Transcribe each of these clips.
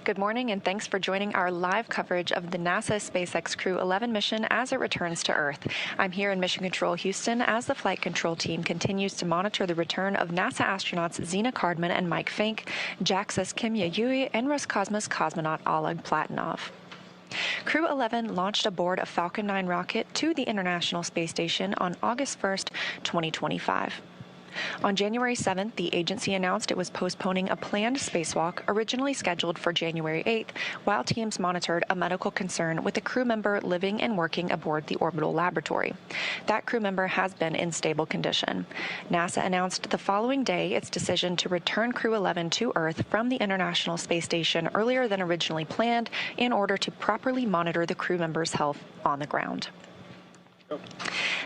Good morning, and thanks for joining our live coverage of the NASA SpaceX Crew 11 mission as it returns to Earth. I'm here in Mission Control Houston as the flight control team continues to monitor the return of NASA astronauts Zena Cardman and Mike Fink, JAXA's Kim Yayui, and Roscosmos cosmonaut Oleg Platonov. Crew 11 launched aboard a Falcon 9 rocket to the International Space Station on August 1st, 2025. On January 7th, the agency announced it was postponing a planned spacewalk originally scheduled for January 8th, while teams monitored a medical concern with a crew member living and working aboard the orbital laboratory. That crew member has been in stable condition. NASA announced the following day its decision to return Crew 11 to Earth from the International Space Station earlier than originally planned in order to properly monitor the crew member's health on the ground.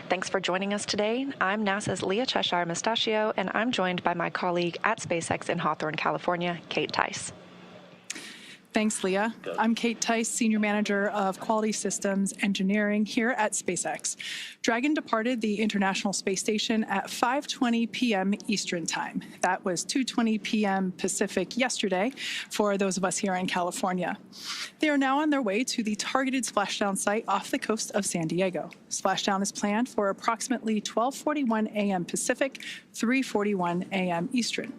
Thanks for joining us today. I'm NASA's Leah Cheshire Mustachio, and I'm joined by my colleague at SpaceX in Hawthorne, California, Kate Tice. Thanks, Leah. I'm Kate Tice, Senior Manager of Quality Systems Engineering here at SpaceX. Dragon departed the International Space Station at 5:20 p.m. Eastern Time. That was 2:20 p.m. Pacific yesterday for those of us here in California. They are now on their way to the targeted splashdown site off the coast of San Diego. Splashdown is planned for approximately 12:41 a.m. Pacific, 3:41 a.m. Eastern.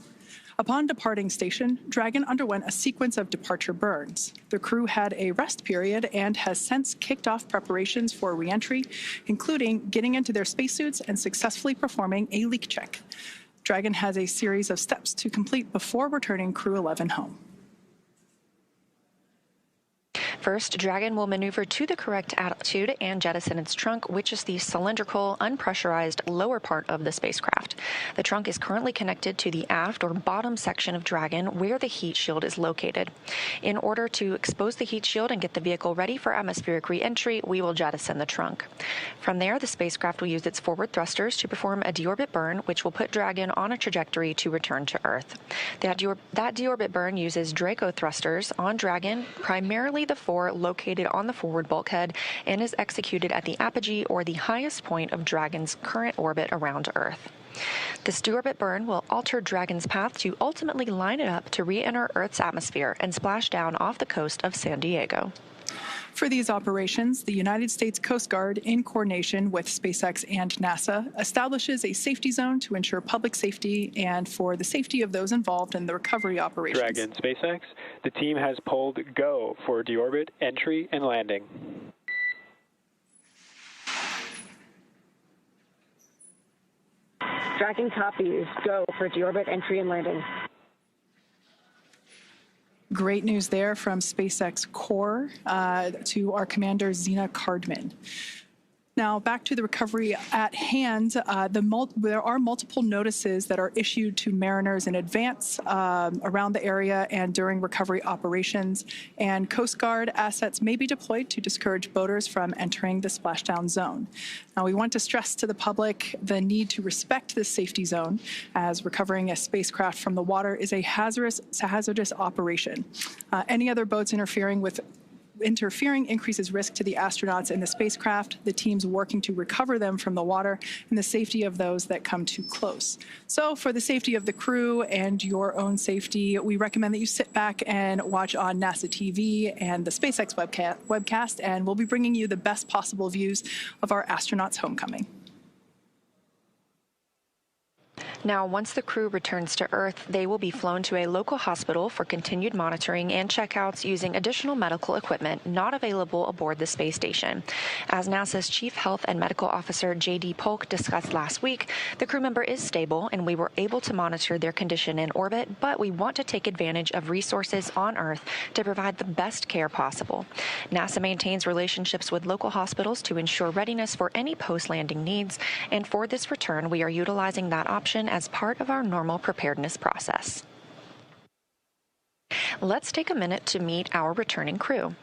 Upon departing station, Dragon underwent a sequence of departure burns. The crew had a rest period and has since kicked off preparations for re-entry, including getting into their spacesuits and successfully performing a leak check. Dragon has a series of steps to complete before returning Crew 11 home. First, Dragon will maneuver to the correct altitude and jettison its trunk, which is the cylindrical, unpressurized lower part of the spacecraft. The trunk is currently connected to the aft or bottom section of Dragon, where the heat shield is located. In order to expose the heat shield and get the vehicle ready for atmospheric re-entry, we will jettison the trunk. From there, the spacecraft will use its forward thrusters to perform a deorbit burn, which will put Dragon on a trajectory to return to Earth. That deorbit burn uses Draco thrusters on Dragon, primarily the four located on the forward bulkhead, and is executed at the apogee or the highest point of Dragon's current orbit around Earth. This deorbit burn will alter Dragon's path to ultimately line it up to re-enter Earth's atmosphere and splash down off the coast of San Diego. For these operations, the United States Coast Guard, in coordination with SpaceX and NASA, establishes a safety zone to ensure public safety and for the safety of those involved in the recovery operations. Dragon SpaceX, the team has pulled go for deorbit, entry, and landing. Dragon copies. Go for deorbit, entry, and landing. Great news there from SpaceX Core to our commander, Zena Cardman. Now, back to the recovery at hand. There are multiple notices that are issued to mariners in advance around the area and during recovery operations, and Coast Guard assets may be deployed to discourage boaters from entering the splashdown zone. Now, we want to stress to the public the need to respect this safety zone, as recovering a spacecraft from the water is a hazardous operation. Any other boats interfering increases risk to the astronauts in the spacecraft, the teams working to recover them from the water, and the safety of those that come too close. So for the safety of the crew and your own safety, we recommend that you sit back and watch on NASA TV and the SpaceX webcast, and we'll be bringing you the best possible views of our astronauts' homecoming. Now, once the crew returns to Earth, they will be flown to a local hospital for continued monitoring and checkouts using additional medical equipment not available aboard the space station. As NASA's Chief Health and Medical Officer J.D. Polk discussed last week, the crew member is stable and we were able to monitor their condition in orbit, but we want to take advantage of resources on Earth to provide the best care possible. NASA maintains relationships with local hospitals to ensure readiness for any post-landing needs, and for this return, we are utilizing that option as part of our normal preparedness process. Let's take a minute to meet our returning crew.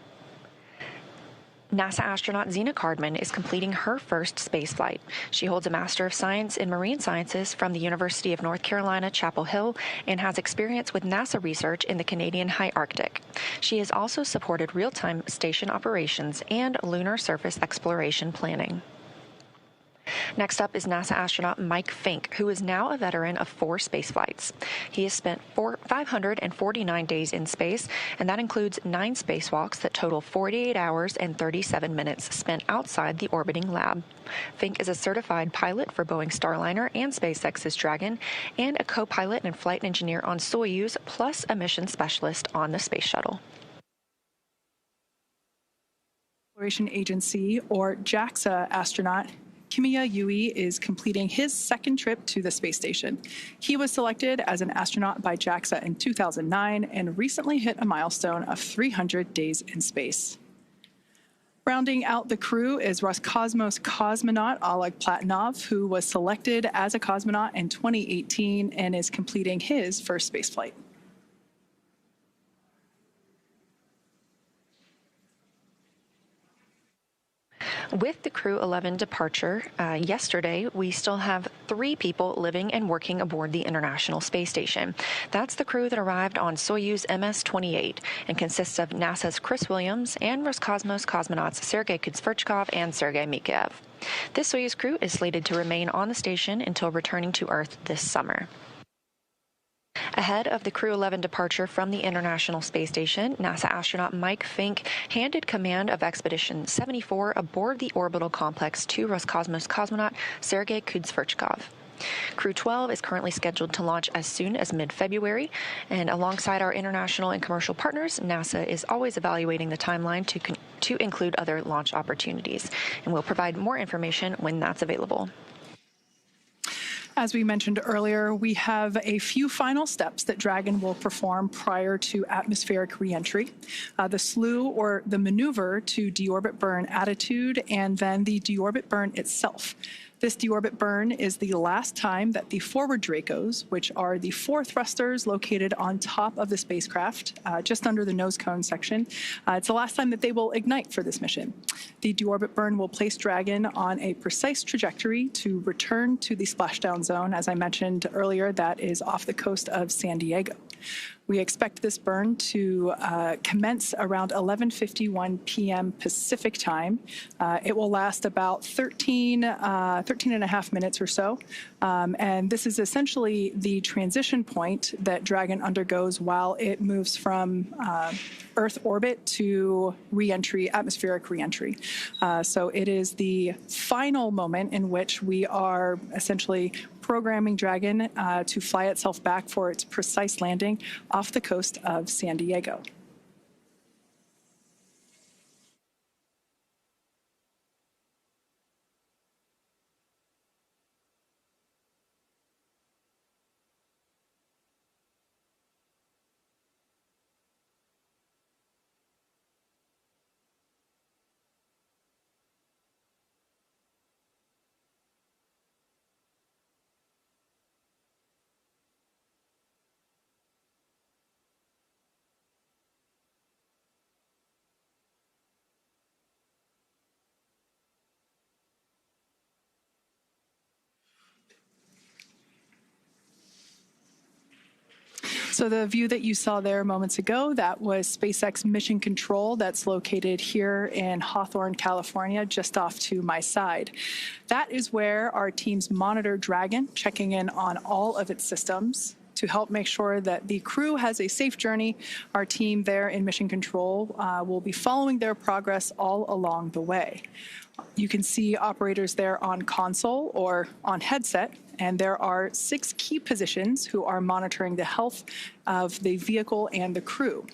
NASA astronaut Zena Cardman is completing her first spaceflight. She holds a Master of Science in Marine Sciences from the University of North Carolina, Chapel Hill, and has experience with NASA research in the Canadian High Arctic. She has also supported real-time station operations and lunar surface exploration planning. Next up is NASA astronaut Mike Fink, who is now a veteran of 4 space flights. He has spent 549 days in space, and that includes 9 spacewalks that total 48 hours and 37 minutes spent outside the orbiting lab. Fink is a certified pilot for Boeing Starliner and SpaceX's Dragon, and a co-pilot and flight engineer on Soyuz, plus a mission specialist on the Space Shuttle. Exploration Agency, or JAXA astronaut Kimiya Yui is completing his second trip to the space station. He was selected as an astronaut by JAXA in 2009 and recently hit a milestone of 300 days in space. Rounding out the crew is Roscosmos cosmonaut Oleg Platonov, who was selected as a cosmonaut in 2018 and is completing his first spaceflight. With the Crew 11 departure yesterday, we still have 3 people living and working aboard the International Space Station. That's the crew that arrived on Soyuz MS-28 and consists of NASA's Chris Williams and Roscosmos cosmonauts Sergei Kudzverchkov and Sergei Mikheyev. This Soyuz crew is slated to remain on the station until returning to Earth this summer. Ahead of the Crew 11 departure from the International Space Station, NASA astronaut Mike Fink handed command of Expedition 74 aboard the orbital complex to Roscosmos cosmonaut Sergei Kudzverchkov. Crew 12 is currently scheduled to launch as soon as mid-February, and alongside our international and commercial partners, NASA is always evaluating the timeline to include other launch opportunities, and we'll provide more information when that's available. As we mentioned earlier, we have a few final steps that Dragon will perform prior to atmospheric reentry. The slew, or the maneuver to deorbit burn attitude, and then the deorbit burn itself. This deorbit burn is the last time that the forward Dracos, which are the 4 thrusters located on top of the spacecraft, just under the nose cone section, it's the last time that they will ignite for this mission. The deorbit burn will place Dragon on a precise trajectory to return to the splashdown zone. As I mentioned earlier, that is off the coast of San Diego. We expect this burn to commence around 11:51 p.m. Pacific time. It will last about 13 and a half minutes or so. And this is essentially the transition point that Dragon undergoes while it moves from Earth orbit to reentry, atmospheric reentry. So it is the final moment in which we are essentially programming Dragon to fly itself back for its precise landing off the coast of San Diego. So the view that you saw there moments ago, that was SpaceX Mission Control that's located here in Hawthorne, California, just off to my side. That is where our teams monitor Dragon, checking in on all of its systems to help make sure that the crew has a safe journey. Our team there in Mission Control will be following their progress all along the way. You can see operators there on console or on headset, and there are 6 key positions who are monitoring the health of the vehicle and the crew.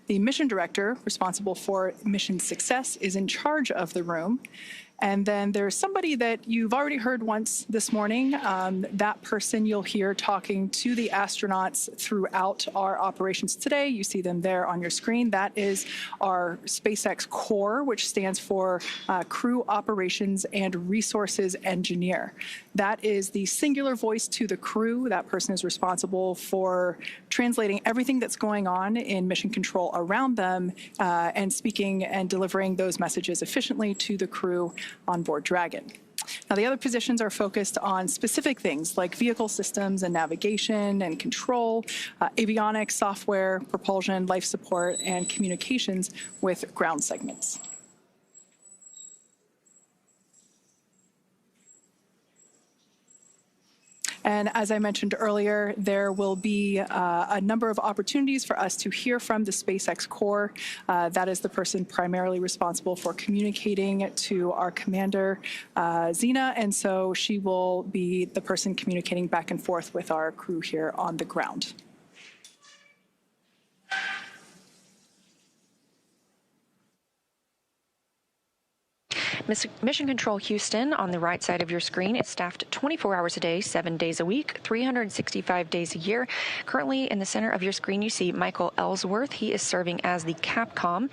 The mission director, responsible for mission success, is in charge of the room. And then there's somebody that you've already heard once this morning. That person you'll hear talking to the astronauts throughout our operations today. You see them there on your screen. That is our SpaceX Core, which stands for Crew Operations and Resources Engineer. That is the singular voice to the crew. That person is responsible for translating everything that's going on in mission control around them and speaking and delivering those messages efficiently to the crew on board Dragon. Now, the other positions are focused on specific things like vehicle systems and navigation and control, avionics, software, propulsion, life support, and communications with ground segments. And as I mentioned earlier, there will be a number of opportunities for us to hear from the SpaceX Corps. That is the person primarily responsible for communicating to our commander, Zena, and so she will be the person communicating back and forth with our crew here on the ground. Mission Control Houston, on the right side of your screen, is staffed 24 hours a day, 7 days a week, 365 days a year. Currently, in the center of your screen, you see Michael Ellsworth. He is serving as the Capcom.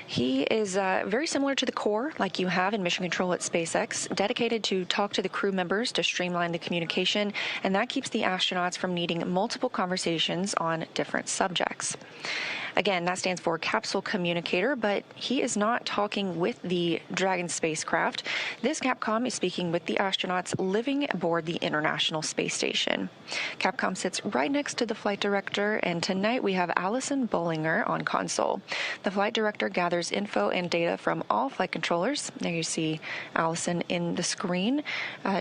He is very similar to the Corps, like you have in Mission Control at SpaceX, dedicated to talk to the crew members to streamline the communication, and that keeps the astronauts from needing multiple conversations on different subjects. Again, that stands for capsule communicator, but he is not talking with the Dragon spacecraft. This Capcom is speaking with the astronauts living aboard the International Space Station. Capcom sits right next to the flight director, and tonight we have Allison Bollinger on console. The flight director gathers info and data from all flight controllers. There you see Allison in the screen.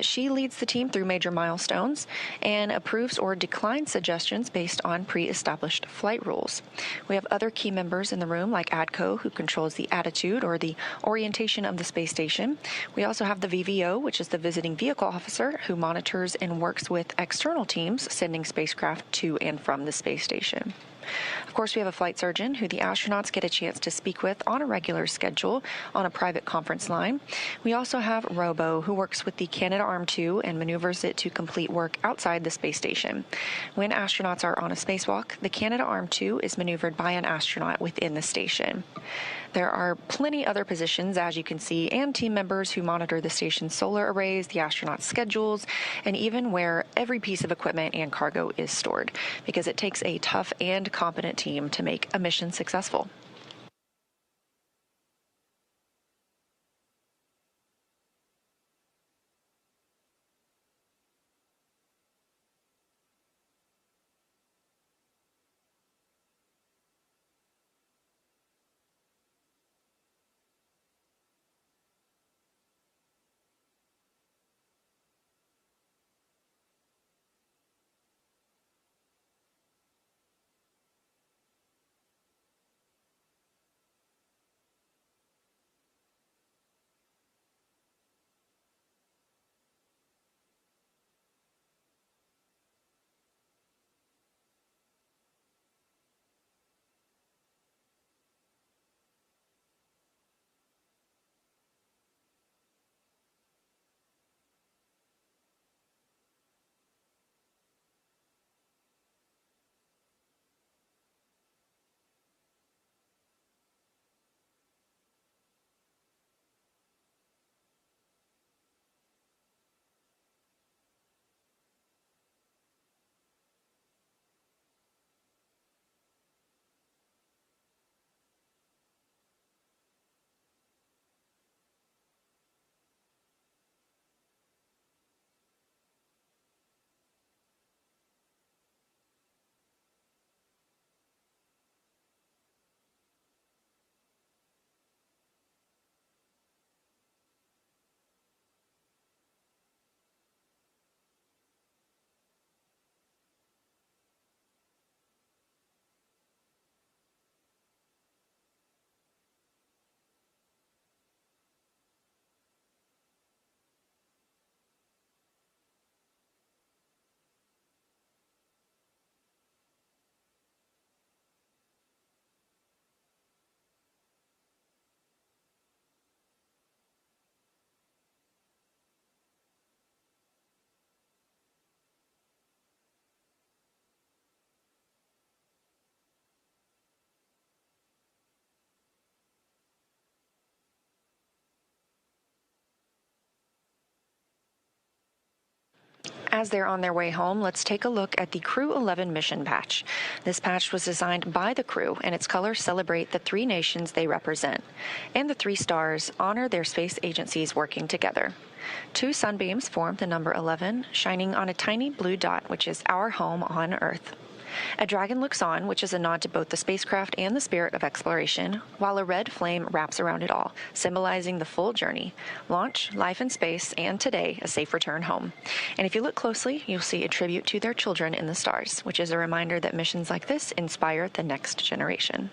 She leads the team through major milestones and approves or declines suggestions based on pre-established flight rules. We have other key members in the room, like ADCO, who controls the attitude or the orientation of the space station. We also have the VVO, which is the visiting vehicle officer, who monitors and works with external teams sending spacecraft to and from the space station. Of course, we have a flight surgeon who the astronauts get a chance to speak with on a regular schedule on a private conference line. We also have Robo, who works with the Canadarm2 and maneuvers it to complete work outside the space station. When astronauts are on a spacewalk, the Canadarm2 is maneuvered by an astronaut within the station. There are plenty other positions, as you can see, and team members who monitor the station's solar arrays, the astronauts' schedules, and even where every piece of equipment and cargo is stored, because it takes a tough and competent team to make a mission successful. As they're on their way home, let's take a look at the Crew 11 mission patch. This patch was designed by the crew, and its colors celebrate the 3 nations they represent. And the 3 stars honor their space agencies working together. 2 sunbeams form the number 11, shining on a tiny blue dot, which is our home on Earth. A dragon looks on, which is a nod to both the spacecraft and the spirit of exploration, while a red flame wraps around it all, symbolizing the full journey: launch, life in space, and today, a safe return home. And if you look closely, you'll see a tribute to their children in the stars, which is a reminder that missions like this inspire the next generation.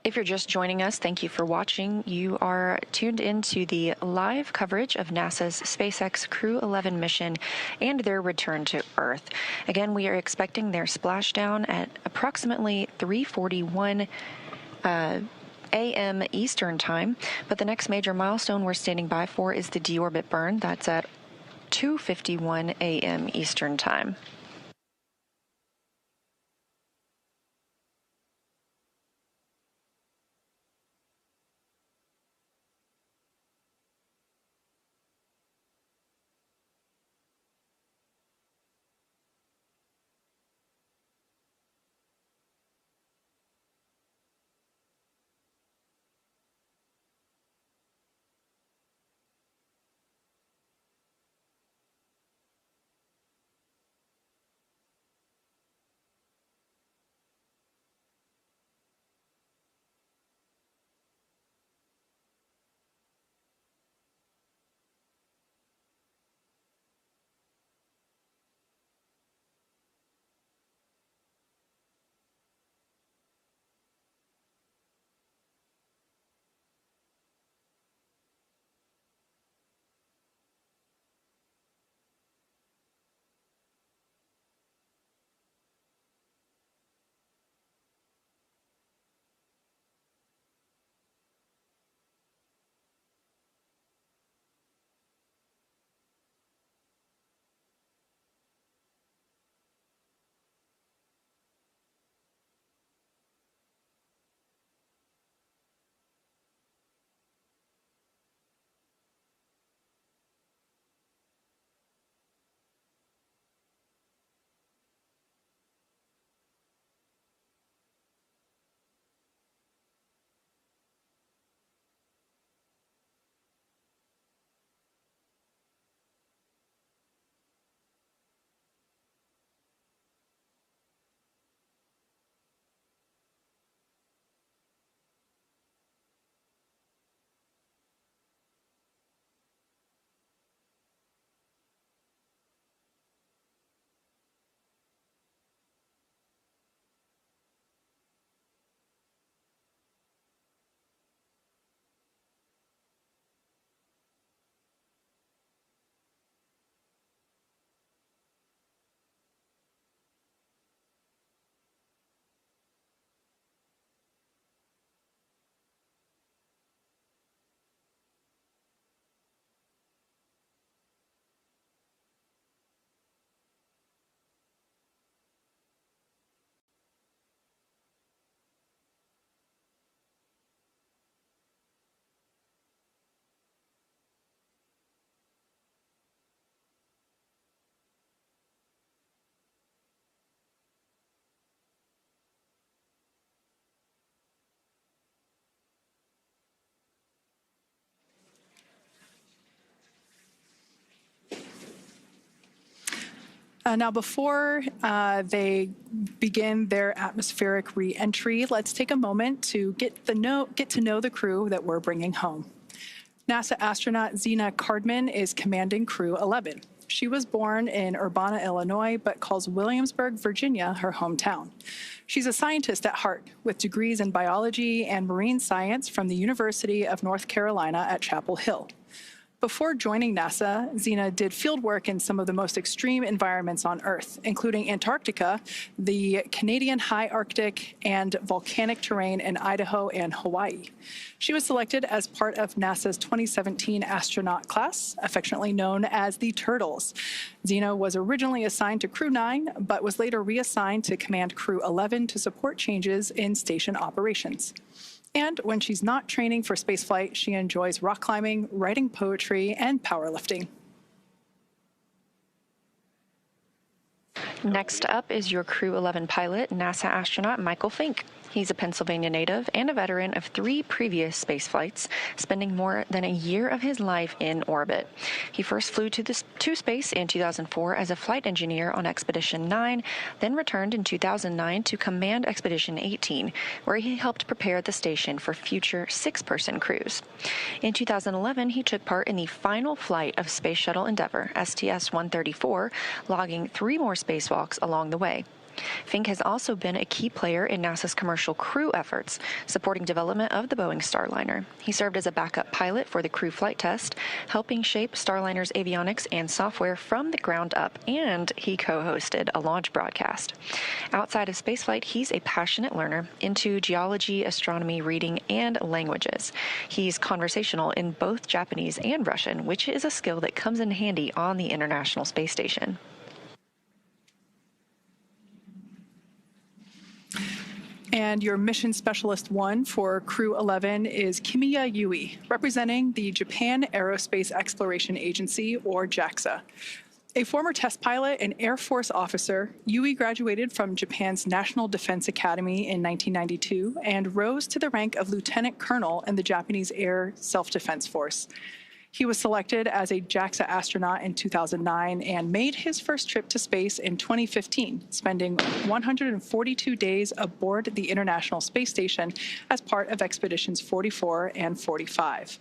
If you're just joining us, thank you for watching. You are tuned into the live coverage of NASA's SpaceX Crew 11 mission and their return to Earth. Again, we are expecting their splashdown at approximately 3:41 a.m. Eastern Time, but the next major milestone we're standing by for is the deorbit burn. That's at 2:51 a.m. Eastern Time. Now, before they begin their atmospheric re-entry, let's take a moment to get to know the crew that we're bringing home. NASA astronaut Xena Cardman is commanding Crew 11. She was born in Urbana, Illinois, but calls Williamsburg, Virginia, her hometown. She's a scientist at heart, with degrees in biology and marine science from the University of North Carolina at Chapel Hill. Before joining NASA, Xena did field work in some of the most extreme environments on Earth, including Antarctica, the Canadian high Arctic, and volcanic terrain in Idaho and Hawaii. She was selected as part of NASA's 2017 astronaut class, affectionately known as the Turtles. Xena was originally assigned to Crew 9, but was later reassigned to command Crew 11 to support changes in station operations. And when she's not training for spaceflight, she enjoys rock climbing, writing poetry, and powerlifting. Next up is your Crew 11 pilot, NASA astronaut Michael Fink. He's a Pennsylvania native and a veteran of 3 previous space flights, spending more than a year of his life in orbit. He first flew to space in 2004 as a flight engineer on Expedition 9, then returned in 2009 to command Expedition 18, where he helped prepare the station for future 6-person crews. In 2011, he took part in the final flight of Space Shuttle Endeavour, STS-134, logging 3 more spacewalks along the way. Fink has also been a key player in NASA's commercial crew efforts, supporting development of the Boeing Starliner. He served as a backup pilot for the crew flight test, helping shape Starliner's avionics and software from the ground up, and he co-hosted a launch broadcast. Outside of spaceflight, he's a passionate learner into geology, astronomy, reading, and languages. He's conversational in both Japanese and Russian, which is a skill that comes in handy on the International Space Station. And your Mission Specialist 1 for Crew 11 is Kimiya Yui, representing the Japan Aerospace Exploration Agency, or JAXA. A former test pilot and Air Force officer, Yui graduated from Japan's National Defense Academy in 1992 and rose to the rank of lieutenant colonel in the Japanese Air Self-Defense Force. He was selected as a JAXA astronaut in 2009 and made his first trip to space in 2015, spending 142 days aboard the International Space Station as part of Expeditions 44 and 45.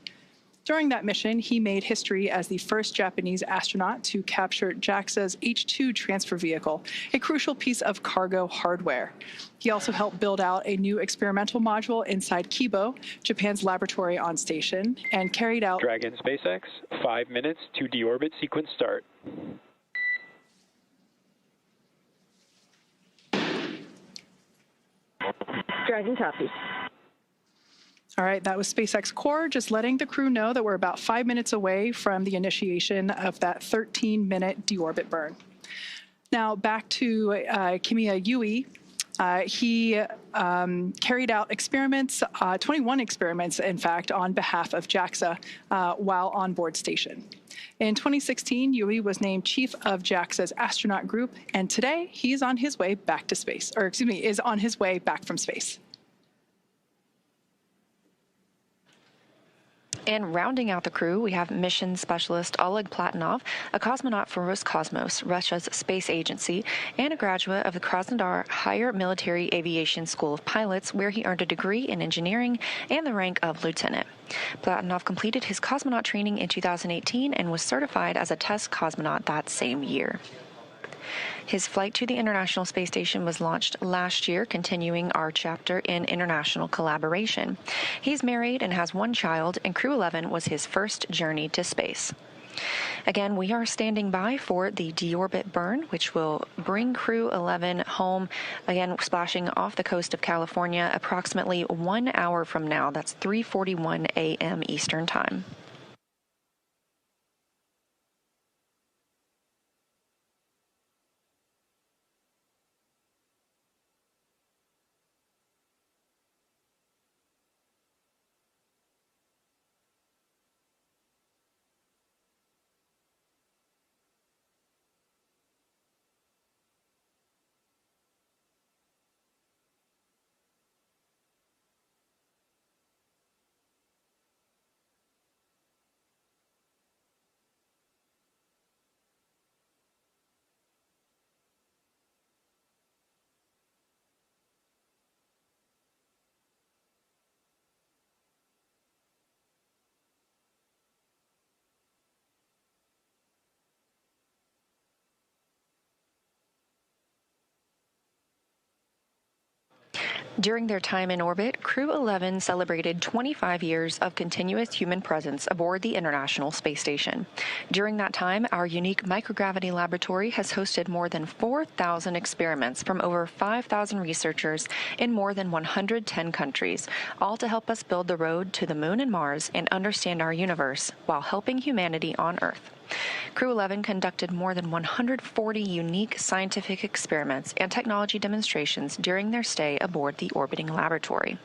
During that mission, he made history as the first Japanese astronaut to capture JAXA's H-2 transfer vehicle, a crucial piece of cargo hardware. He also helped build out a new experimental module inside Kibo, Japan's laboratory on station, and carried out Dragon SpaceX, 5 minutes to deorbit sequence start. Dragon copies. All right, that was SpaceX Core, just letting the crew know that we're about 5 minutes away from the initiation of that 13-minute deorbit burn. Now, back to Kimiya Yui. He carried out experiments, 21 experiments, in fact, on behalf of JAXA while on board station. In 2016, Yui was named chief of JAXA's astronaut group, and today he's on his way back to space, or excuse me, is on his way back from space. And rounding out the crew, we have mission specialist Oleg Platonov, a cosmonaut for Roscosmos, Russia's space agency, and a graduate of the Krasnodar Higher Military Aviation School of Pilots, where he earned a degree in engineering and the rank of lieutenant. Platonov completed his cosmonaut training in 2018 and was certified as a test cosmonaut that same year. His flight to the International Space Station was launched last year, continuing our chapter in international collaboration. He's married and has 1 child, and Crew 11 was his first journey to space. Again, we are standing by for the deorbit burn, which will bring Crew 11 home, again, splashing off the coast of California approximately 1 hour from now. That's 3:41 a.m. Eastern Time. During their time in orbit, Crew 11 celebrated 25 years of continuous human presence aboard the International Space Station. During that time, our unique microgravity laboratory has hosted more than 4,000 experiments from over 5,000 researchers in more than 110 countries, all to help us build the road to the Moon and Mars and understand our universe while helping humanity on Earth. Crew 11 conducted more than 140 unique scientific experiments and technology demonstrations during their stay aboard the orbiting laboratory.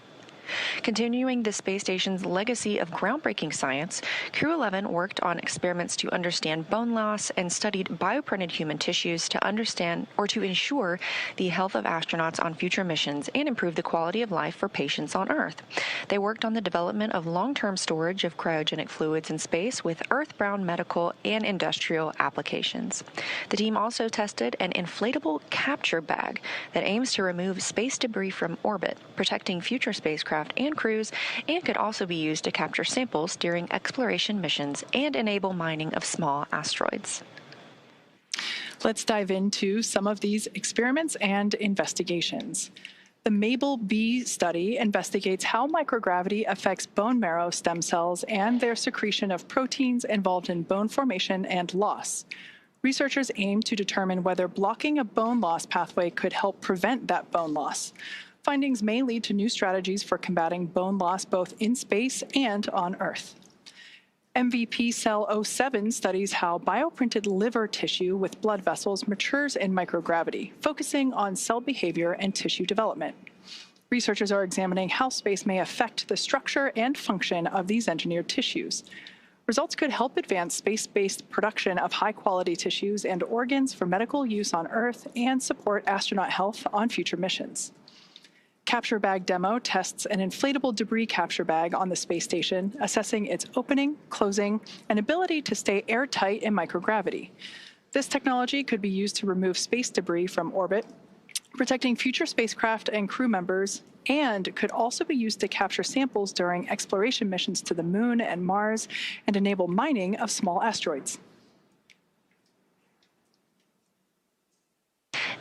Continuing the space station's legacy of groundbreaking science, Crew 11 worked on experiments to understand bone loss and studied bioprinted human tissues to understand or to ensure the health of astronauts on future missions and improve the quality of life for patients on Earth. They worked on the development of long-term storage of cryogenic fluids in space with Earth-bound medical and industrial applications. The team also tested an inflatable capture bag that aims to remove space debris from orbit, protecting future spacecraft and crews, and could also be used to capture samples during exploration missions and enable mining of small asteroids. Let's dive into some of these experiments and investigations. The MABLE-B study investigates how microgravity affects bone marrow stem cells and their secretion of proteins involved in bone formation and loss. Researchers aim to determine whether blocking a bone loss pathway could help prevent that bone loss. Findings may lead to new strategies for combating bone loss both in space and on Earth. MVP Cell 07 studies how bioprinted liver tissue with blood vessels matures in microgravity, focusing on cell behavior and tissue development. Researchers are examining how space may affect the structure and function of these engineered tissues. Results could help advance space-based production of high-quality tissues and organs for medical use on Earth and support astronaut health on future missions. Capture Bag Demo tests an inflatable debris capture bag on the space station, assessing its opening, closing, and ability to stay airtight in microgravity. This technology could be used to remove space debris from orbit, protecting future spacecraft and crew members, and could also be used to capture samples during exploration missions to the Moon and Mars and enable mining of small asteroids.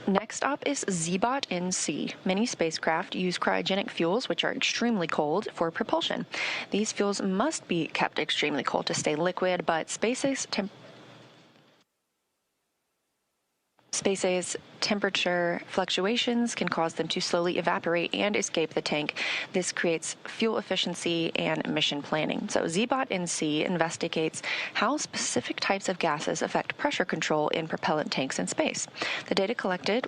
Next up is ZBOT-NC. Many spacecraft use cryogenic fuels, which are extremely cold, for propulsion. These fuels must be kept extremely cold to stay liquid, but SpaceX's temperature fluctuations can cause them to slowly evaporate and escape the tank. This creates fuel efficiency and mission planning. So ZBOT-NC investigates how specific types of gases affect pressure control in propellant tanks in space. The data collected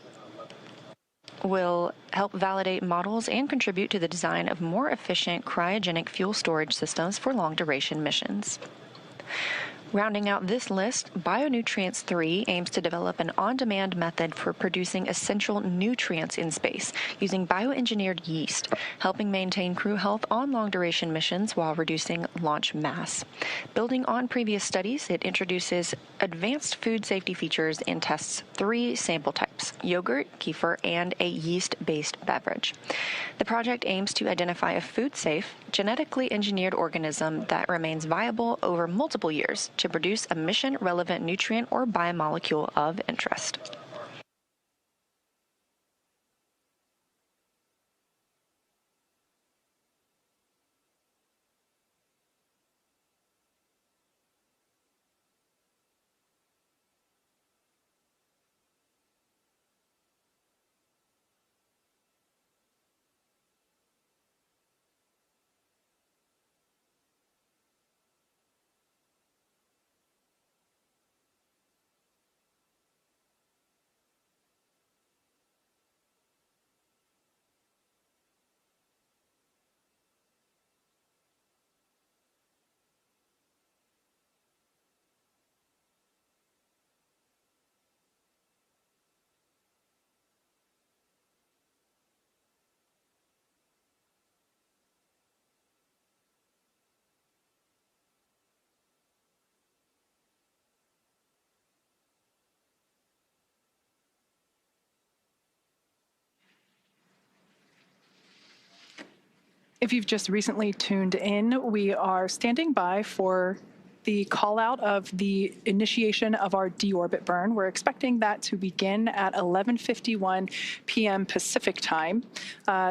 will help validate models and contribute to the design of more efficient cryogenic fuel storage systems for long-duration missions. Rounding out this list, Bionutrients 3 aims to develop an on-demand method for producing essential nutrients in space using bioengineered yeast, helping maintain crew health on long-duration missions while reducing launch mass. Building on previous studies, it introduces advanced food safety features and tests 3 sample types: yogurt, kefir, and a yeast-based beverage. The project aims to identify a food-safe, genetically engineered organism that remains viable over multiple years to produce a mission-relevant nutrient or biomolecule of interest. If you've just recently tuned in, we are standing by for the call out of the initiation of our deorbit burn. We're expecting that to begin at 11:51 p.m. Pacific time.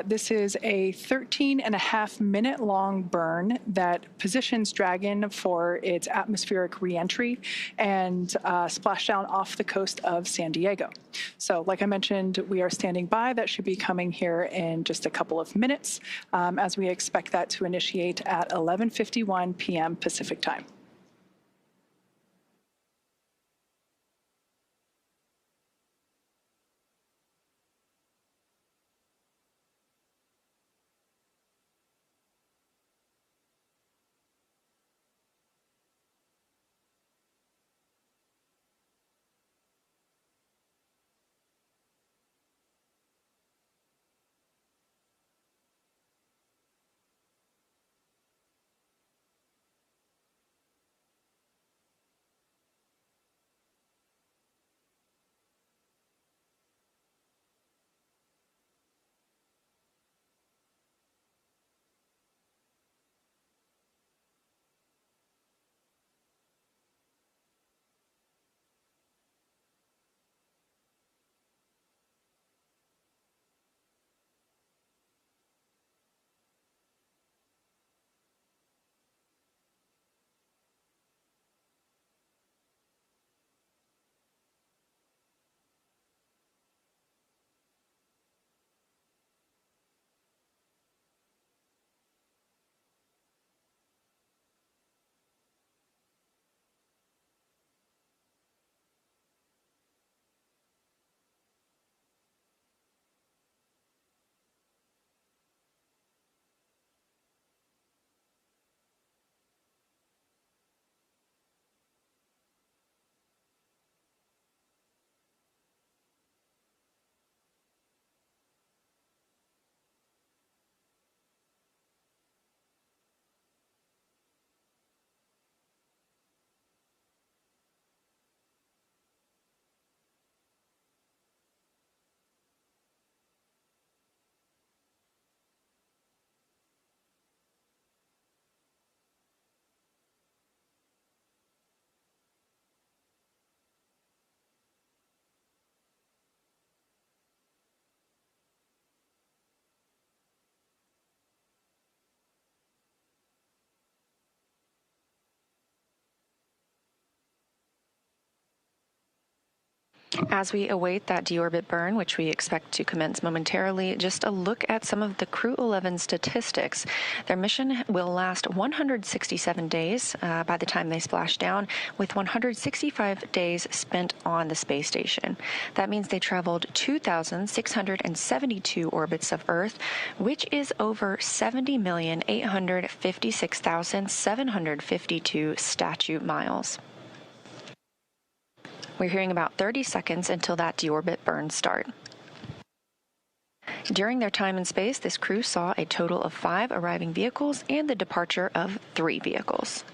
This is a 13.5-minute long burn that positions Dragon for its atmospheric reentry and splashdown off the coast of San Diego. So like I mentioned, we are standing by. That should be coming here in just a couple of minutes as we expect that to initiate at 11:51 p.m. Pacific time. As we await that deorbit burn, which we expect to commence momentarily, just a look at some of the Crew 11 statistics. Their mission will last 167 days by the time they splash down, with 165 days spent on the space station. That means they traveled 2,672 orbits of Earth, which is over 70,856,752 statute miles. We're hearing about 30 seconds until that deorbit burn start. During their time in space, this crew saw a total of 5 arriving vehicles and the departure of 3 vehicles.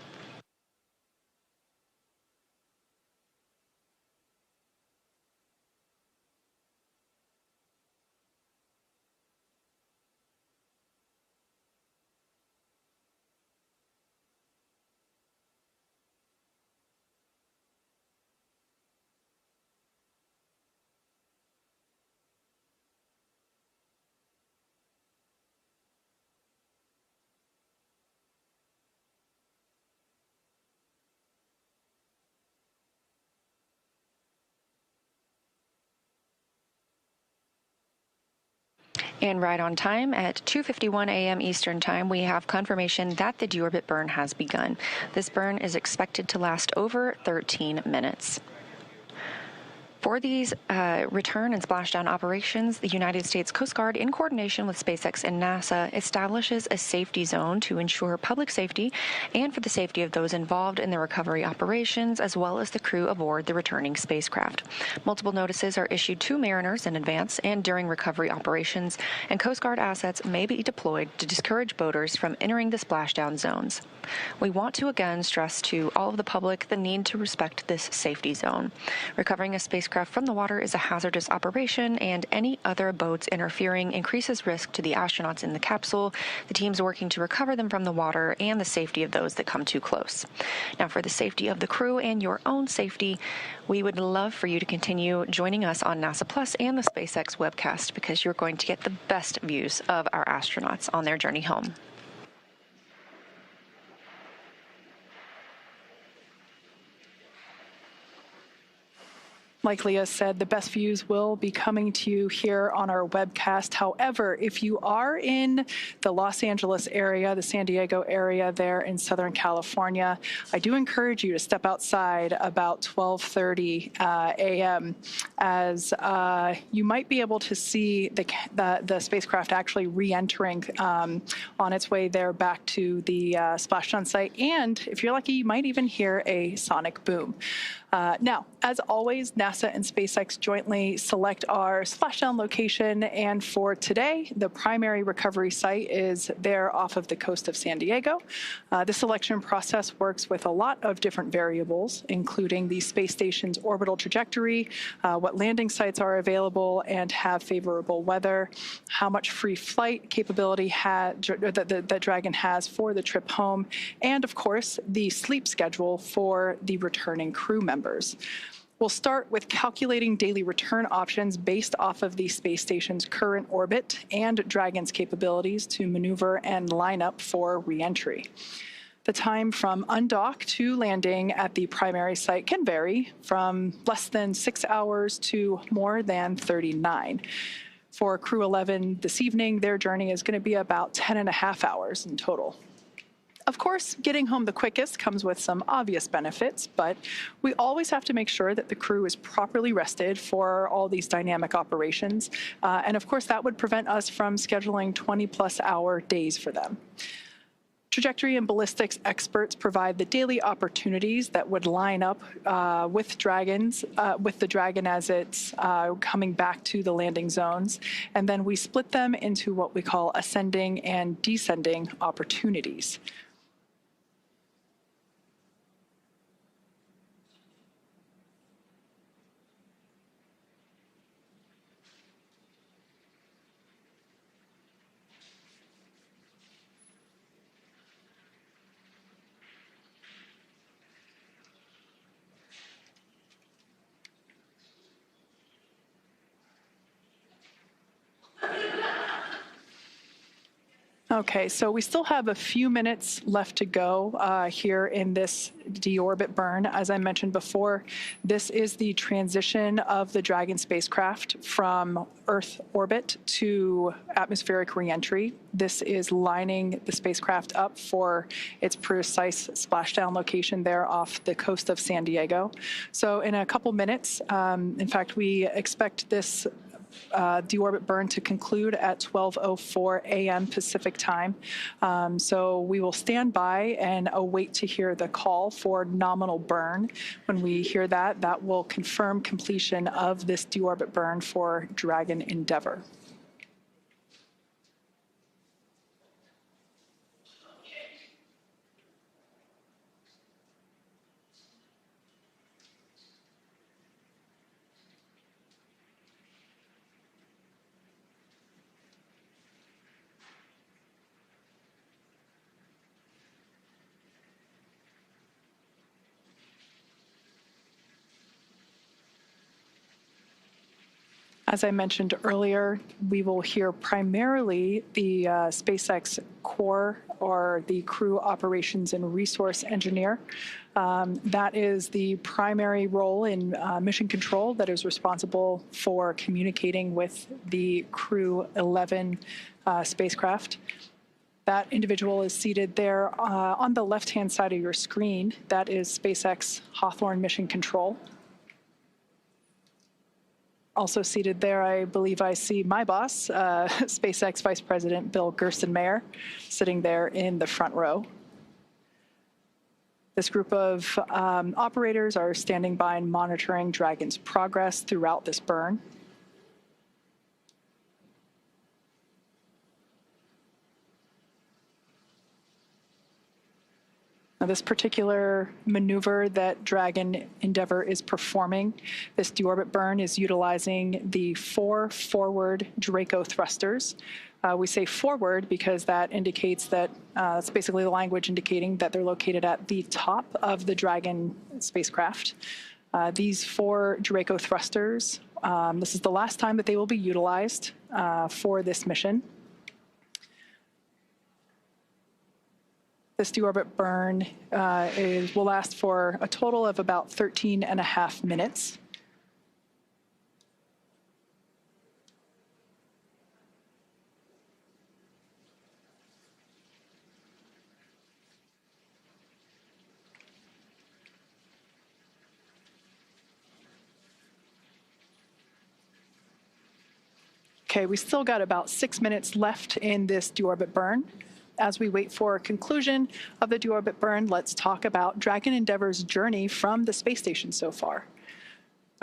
And right on time at 2:51 a.m. Eastern Time, we have confirmation that the deorbit burn has begun. This burn is expected to last over 13 minutes. For these return and splashdown operations, the United States Coast Guard, in coordination with SpaceX and NASA, establishes a safety zone to ensure public safety and for the safety of those involved in the recovery operations, as well as the crew aboard the returning spacecraft. Multiple notices are issued to mariners in advance and during recovery operations, and Coast Guard assets may be deployed to discourage boaters from entering the splashdown zones. We want to again stress to all of the public the need to respect this safety zone. Recovering a spacecraft spacecraft from the water is a hazardous operation, and any other boats interfering increases risk to the astronauts in the capsule. The team's working to recover them from the water and the safety of those that come too close. Now, for the safety of the crew and your own safety, we would love for you to continue joining us on NASA Plus and the SpaceX webcast, because you're going to get the best views of our astronauts on their journey home. Like Leah said, the best views will be coming to you here on our webcast. However, if you are in the Los Angeles area, the San Diego area there in Southern California, I do encourage you to step outside about 12:30 a.m. as you might be able to see the spacecraft actually re-entering on its way there back to the Splashdown site. And if you're lucky, you might even hear a sonic boom. Now, as always, NASA and SpaceX jointly select our splashdown location, and for today, the primary recovery site is there off of the coast of San Diego. The selection process works with a lot of different variables, including the space station's orbital trajectory, what landing sites are available and have favorable weather, how much free flight capability that Dragon has for the trip home, and of course, the sleep schedule for the returning crew members. We'll start with calculating daily return options based off of the space station's current orbit and Dragon's capabilities to maneuver and line up for re-entry. The time from undock to landing at the primary site can vary from less than 6 hours to more than 39. For Crew 11 this evening, their journey is going to be about 10.5 hours in total. Of course, getting home the quickest comes with some obvious benefits, but we always have to make sure that the crew is properly rested for all these dynamic operations. And of course, that would prevent us from scheduling 20-plus hour days for them. Trajectory and ballistics experts provide the daily opportunities that would line up with the Dragon as it's coming back to the landing zones. And then we split them into what we call ascending and descending opportunities. Okay, so we still have a few minutes left to go here in this deorbit burn. As I mentioned before, this is the transition of the Dragon spacecraft from Earth orbit to atmospheric reentry. This is lining the spacecraft up for its precise splashdown location there off the coast of San Diego. So in a couple minutes, in fact, we expect this deorbit burn to conclude at 12:04 a.m. Pacific time. So we will stand by and await to hear the call for nominal burn. When we hear that, that will confirm completion of this deorbit burn for Dragon Endeavour. As I mentioned earlier, we will hear primarily the SpaceX core or the crew operations and resource engineer. That is the primary role in mission control that is responsible for communicating with the Crew 11 spacecraft. That individual is seated there on the left-hand side of your screen. That is SpaceX Hawthorne Mission Control. Also seated there, I believe I see my boss, SpaceX Vice President Bill Gerstenmaier, sitting there in the front row. This group of operators are standing by and monitoring Dragon's progress throughout this burn. Now, this particular maneuver that Dragon Endeavour is performing, this deorbit burn, is utilizing the 4 forward Draco thrusters. We say forward because that indicates that that's basically the language indicating that they're located at the top of the Dragon spacecraft. These 4 Draco thrusters, this is the last time that they will be utilized for this mission. This deorbit burn will last for a total of about 13.5 minutes. Okay, we still got about 6 minutes left in this deorbit burn. As we wait for a conclusion of the deorbit burn, let's talk about Dragon Endeavour's journey from the space station so far.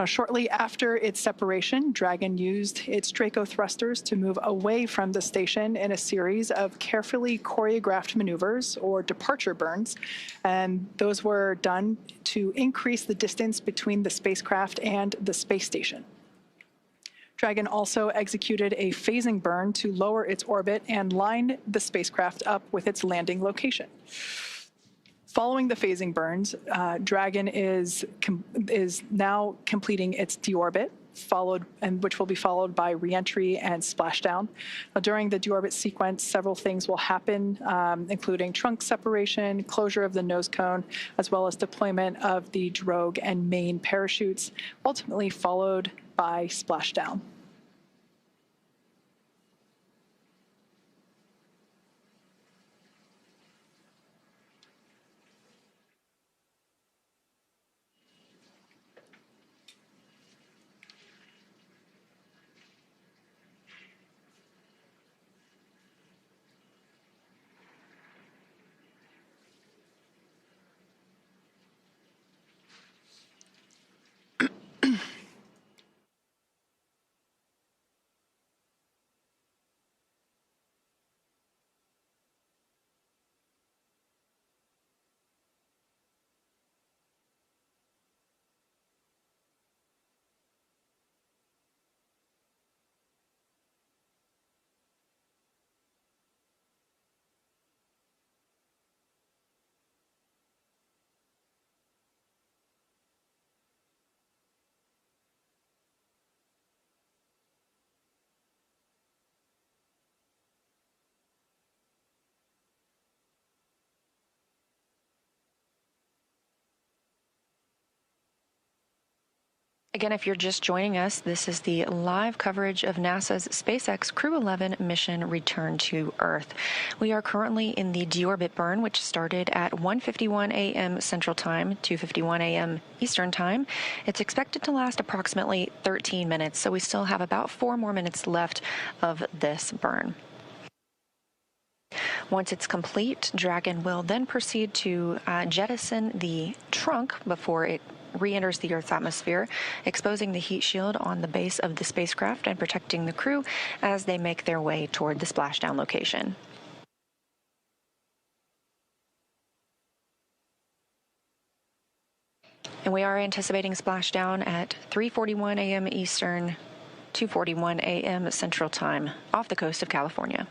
Shortly after its separation, Dragon used its Draco thrusters to move away from the station in a series of carefully choreographed maneuvers, or departure burns, and those were done to increase the distance between the spacecraft and the space station. Dragon also executed a phasing burn to lower its orbit and line the spacecraft up with its landing location. Following the phasing burns, Dragon is now completing its deorbit, which will be followed by reentry and splashdown. During the deorbit sequence, several things will happen, including trunk separation, closure of the nose cone, as well as deployment of the drogue and main parachutes, ultimately followed by splashdown. Again, if you're just joining us, this is the live coverage of NASA's SpaceX Crew 11 mission return to Earth. We are currently in the deorbit burn, which started at 1:51 a.m. Central Time, 2:51 a.m. Eastern Time. It's expected to last approximately 13 minutes, so we still have about 4 more minutes left of this burn. Once it's complete, Dragon will then proceed to jettison the trunk before it re-enters the Earth's atmosphere, exposing the heat shield on the base of the spacecraft and protecting the crew as they make their way toward the splashdown location. And we are anticipating splashdown at 3:41 a.m. Eastern, 2:41 a.m. Central Time off the coast of California.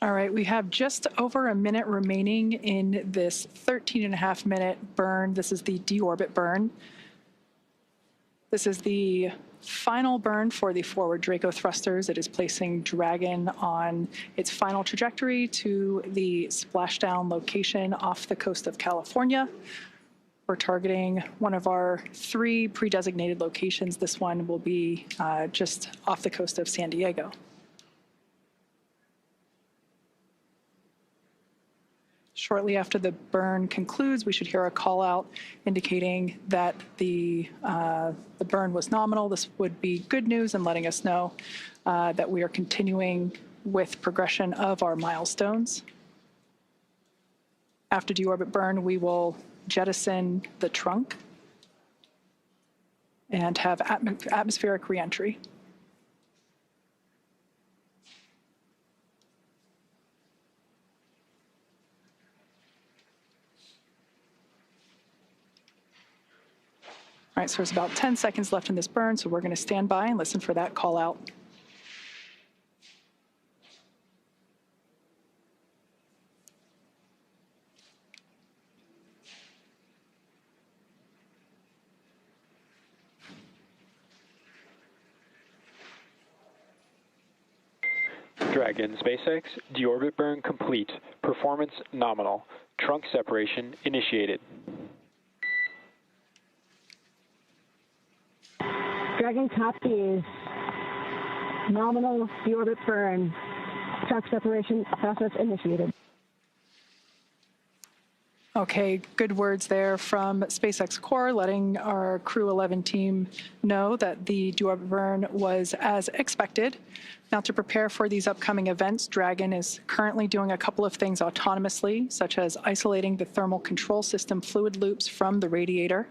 All right, we have just over a minute remaining in this 13.5-minute burn. This is the deorbit burn. This is the final burn for the forward Draco thrusters. It is placing Dragon on its final trajectory to the Splashdown location off the coast of California. We're targeting one of our 3 pre-designated locations. This one will be just off the coast of San Diego. Shortly after the burn concludes, we should hear a call out indicating that the burn was nominal. This would be good news and letting us know that we are continuing with progression of our milestones. After deorbit burn, we will jettison the trunk and have atmospheric reentry. All right, so there's about 10 seconds left in this burn, so we're going to stand by and listen for that call out. Dragon, SpaceX, deorbit burn complete. Performance nominal. Trunk separation initiated. Dragon copies. Nominal deorbit burn. Trunk separation process initiated. Okay, good words there from SpaceX Core, letting our Crew 11 team know that the deorbit burn was as expected. Now, to prepare for these upcoming events, Dragon is currently doing a couple of things autonomously, such as isolating the thermal control system fluid loops from the radiator.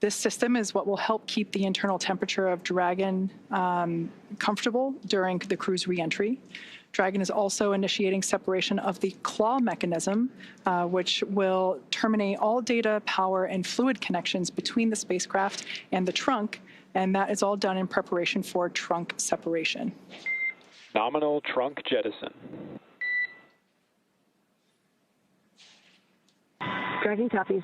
This system is what will help keep the internal temperature of Dragon comfortable during the crew's reentry. Dragon is also initiating separation of the claw mechanism, which will terminate all data, power, and fluid connections between the spacecraft and the trunk, and that is all done in preparation for trunk separation. Nominal trunk jettison. Dragon copies.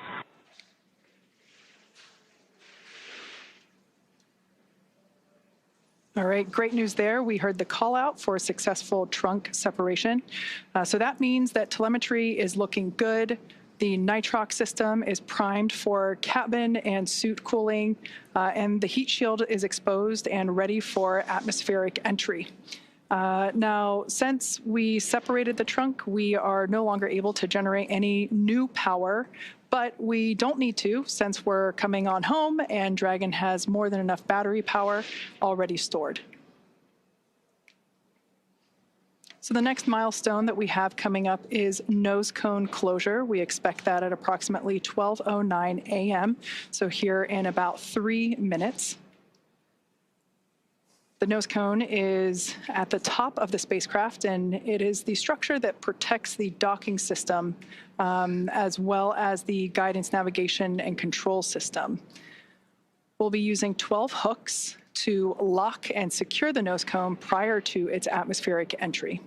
All right, great news there. We heard the call out for successful trunk separation. So that means that telemetry is looking good. The nitrox system is primed for cabin and suit cooling, and the heat shield is exposed and ready for atmospheric entry. Now, since we separated the trunk, we are no longer able to generate any new power, but we don't need to since we're coming on home and Dragon has more than enough battery power already stored. So the next milestone that we have coming up is nose cone closure. We expect that at approximately 12:09 a.m., so here in about 3 minutes. The nose cone is at the top of the spacecraft, and it is the structure that protects the docking system as well as the guidance, navigation, and control system. We'll be using 12 hooks to lock and secure the nose cone prior to its atmospheric entry.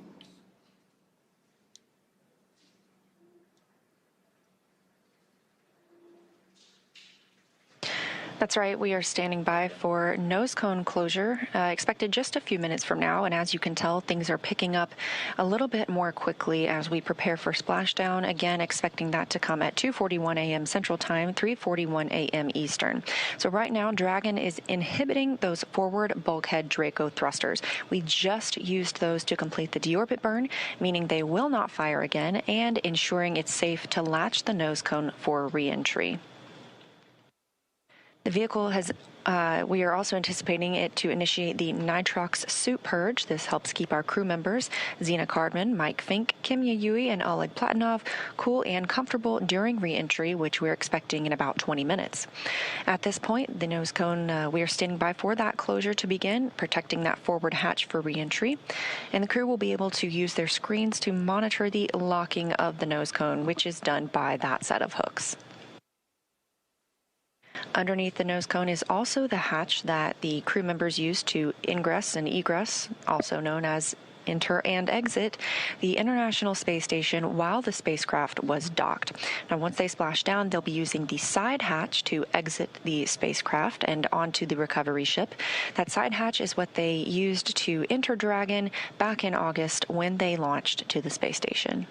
That's right. We are standing by for nose cone closure, expected just a few minutes from now. And as you can tell, things are picking up a little bit more quickly as we prepare for splashdown. Again, expecting that to come at 2:41 a.m. Central Time, 3:41 a.m. Eastern. So right now, Dragon is inhibiting those forward bulkhead Draco thrusters. We just used those to complete the deorbit burn, meaning they will not fire again, and ensuring it's safe to latch the nose cone for reentry. The vehicle has, we are also anticipating it to initiate the nitrox suit purge. This helps keep our crew members, Zena Cardman, Mike Fink, Kimya Yui, and Oleg Platonov, cool and comfortable during reentry, which we're expecting in about 20 minutes. At this point, the nose cone, we are standing by for that closure to begin, protecting that forward hatch for reentry. And the crew will be able to use their screens to monitor the locking of the nose cone, which is done by that set of hooks. Underneath the nose cone is also the hatch that the crew members use to ingress and egress, also known as enter and exit the International Space Station while the spacecraft was docked. Now, once they splash down, they'll be using the side hatch to exit the spacecraft and onto the recovery ship. That side hatch is what they used to enter Dragon back in August when they launched to the space station.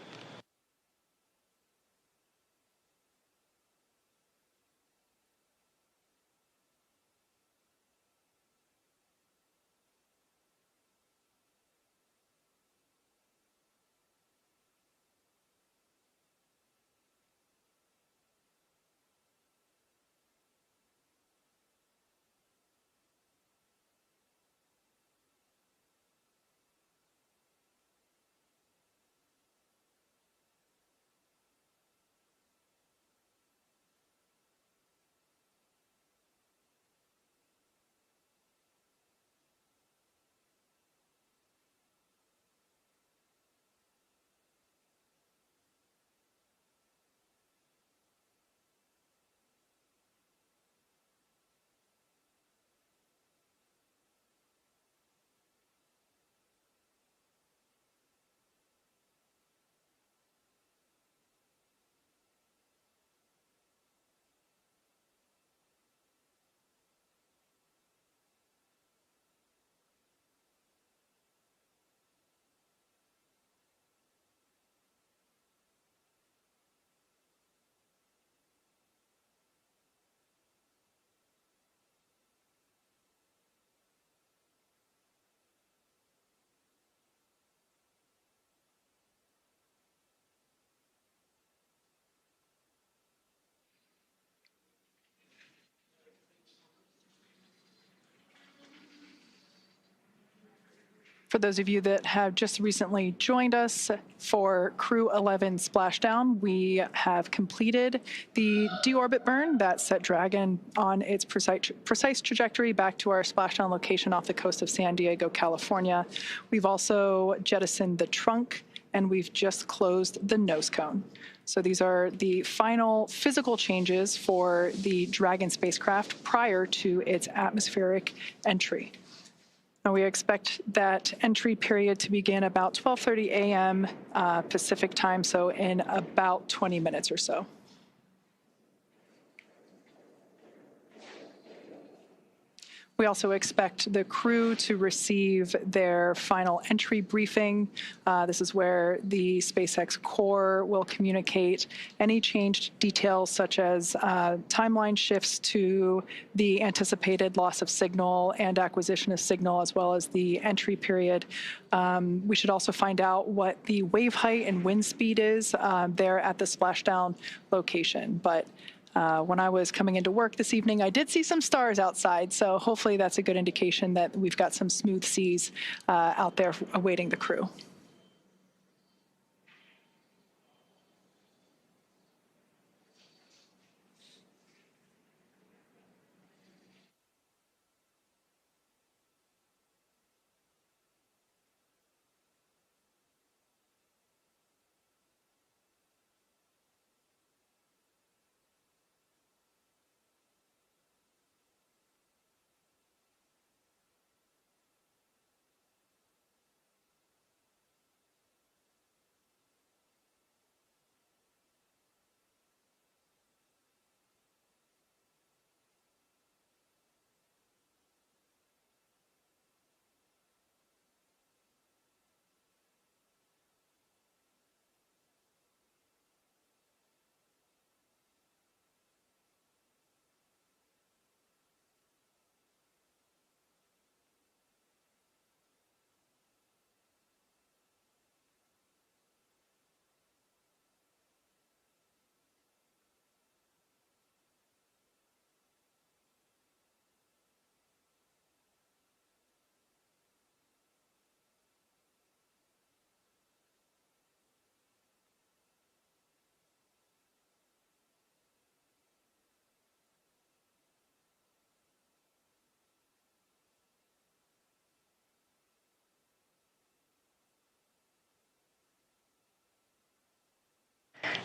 For those of you that have just recently joined us for Crew 11 Splashdown, we have completed the deorbit burn that set Dragon on its precise trajectory back to our splashdown location off the coast of San Diego, California. We've also jettisoned the trunk, and we've just closed the nose cone. So these are the final physical changes for the Dragon spacecraft prior to its atmospheric entry. And we expect that entry period to begin about 12:30 a.m. Pacific time, so in about 20 minutes or so. We also expect the crew to receive their final entry briefing. This is where the SpaceX core will communicate any changed details, such as timeline shifts to the anticipated loss of signal and acquisition of signal, as well as the entry period. We should also find out what the wave height and wind speed is there at the splashdown location. But when I was coming into work this evening, I did see some stars outside, so hopefully that's a good indication that we've got some smooth seas out there awaiting the crew.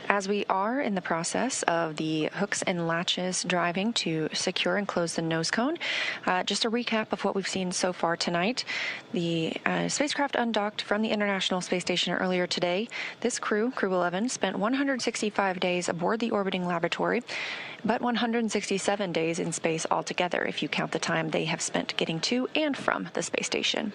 As we are in the process of the hooks and latches driving to secure and close the nose cone, just a recap of what we've seen so far tonight. The spacecraft undocked from the International Space Station earlier today. This crew, Crew 11, spent 165 days aboard the orbiting laboratory, but 167 days in space altogether, if you count the time they have spent getting to and from the space station.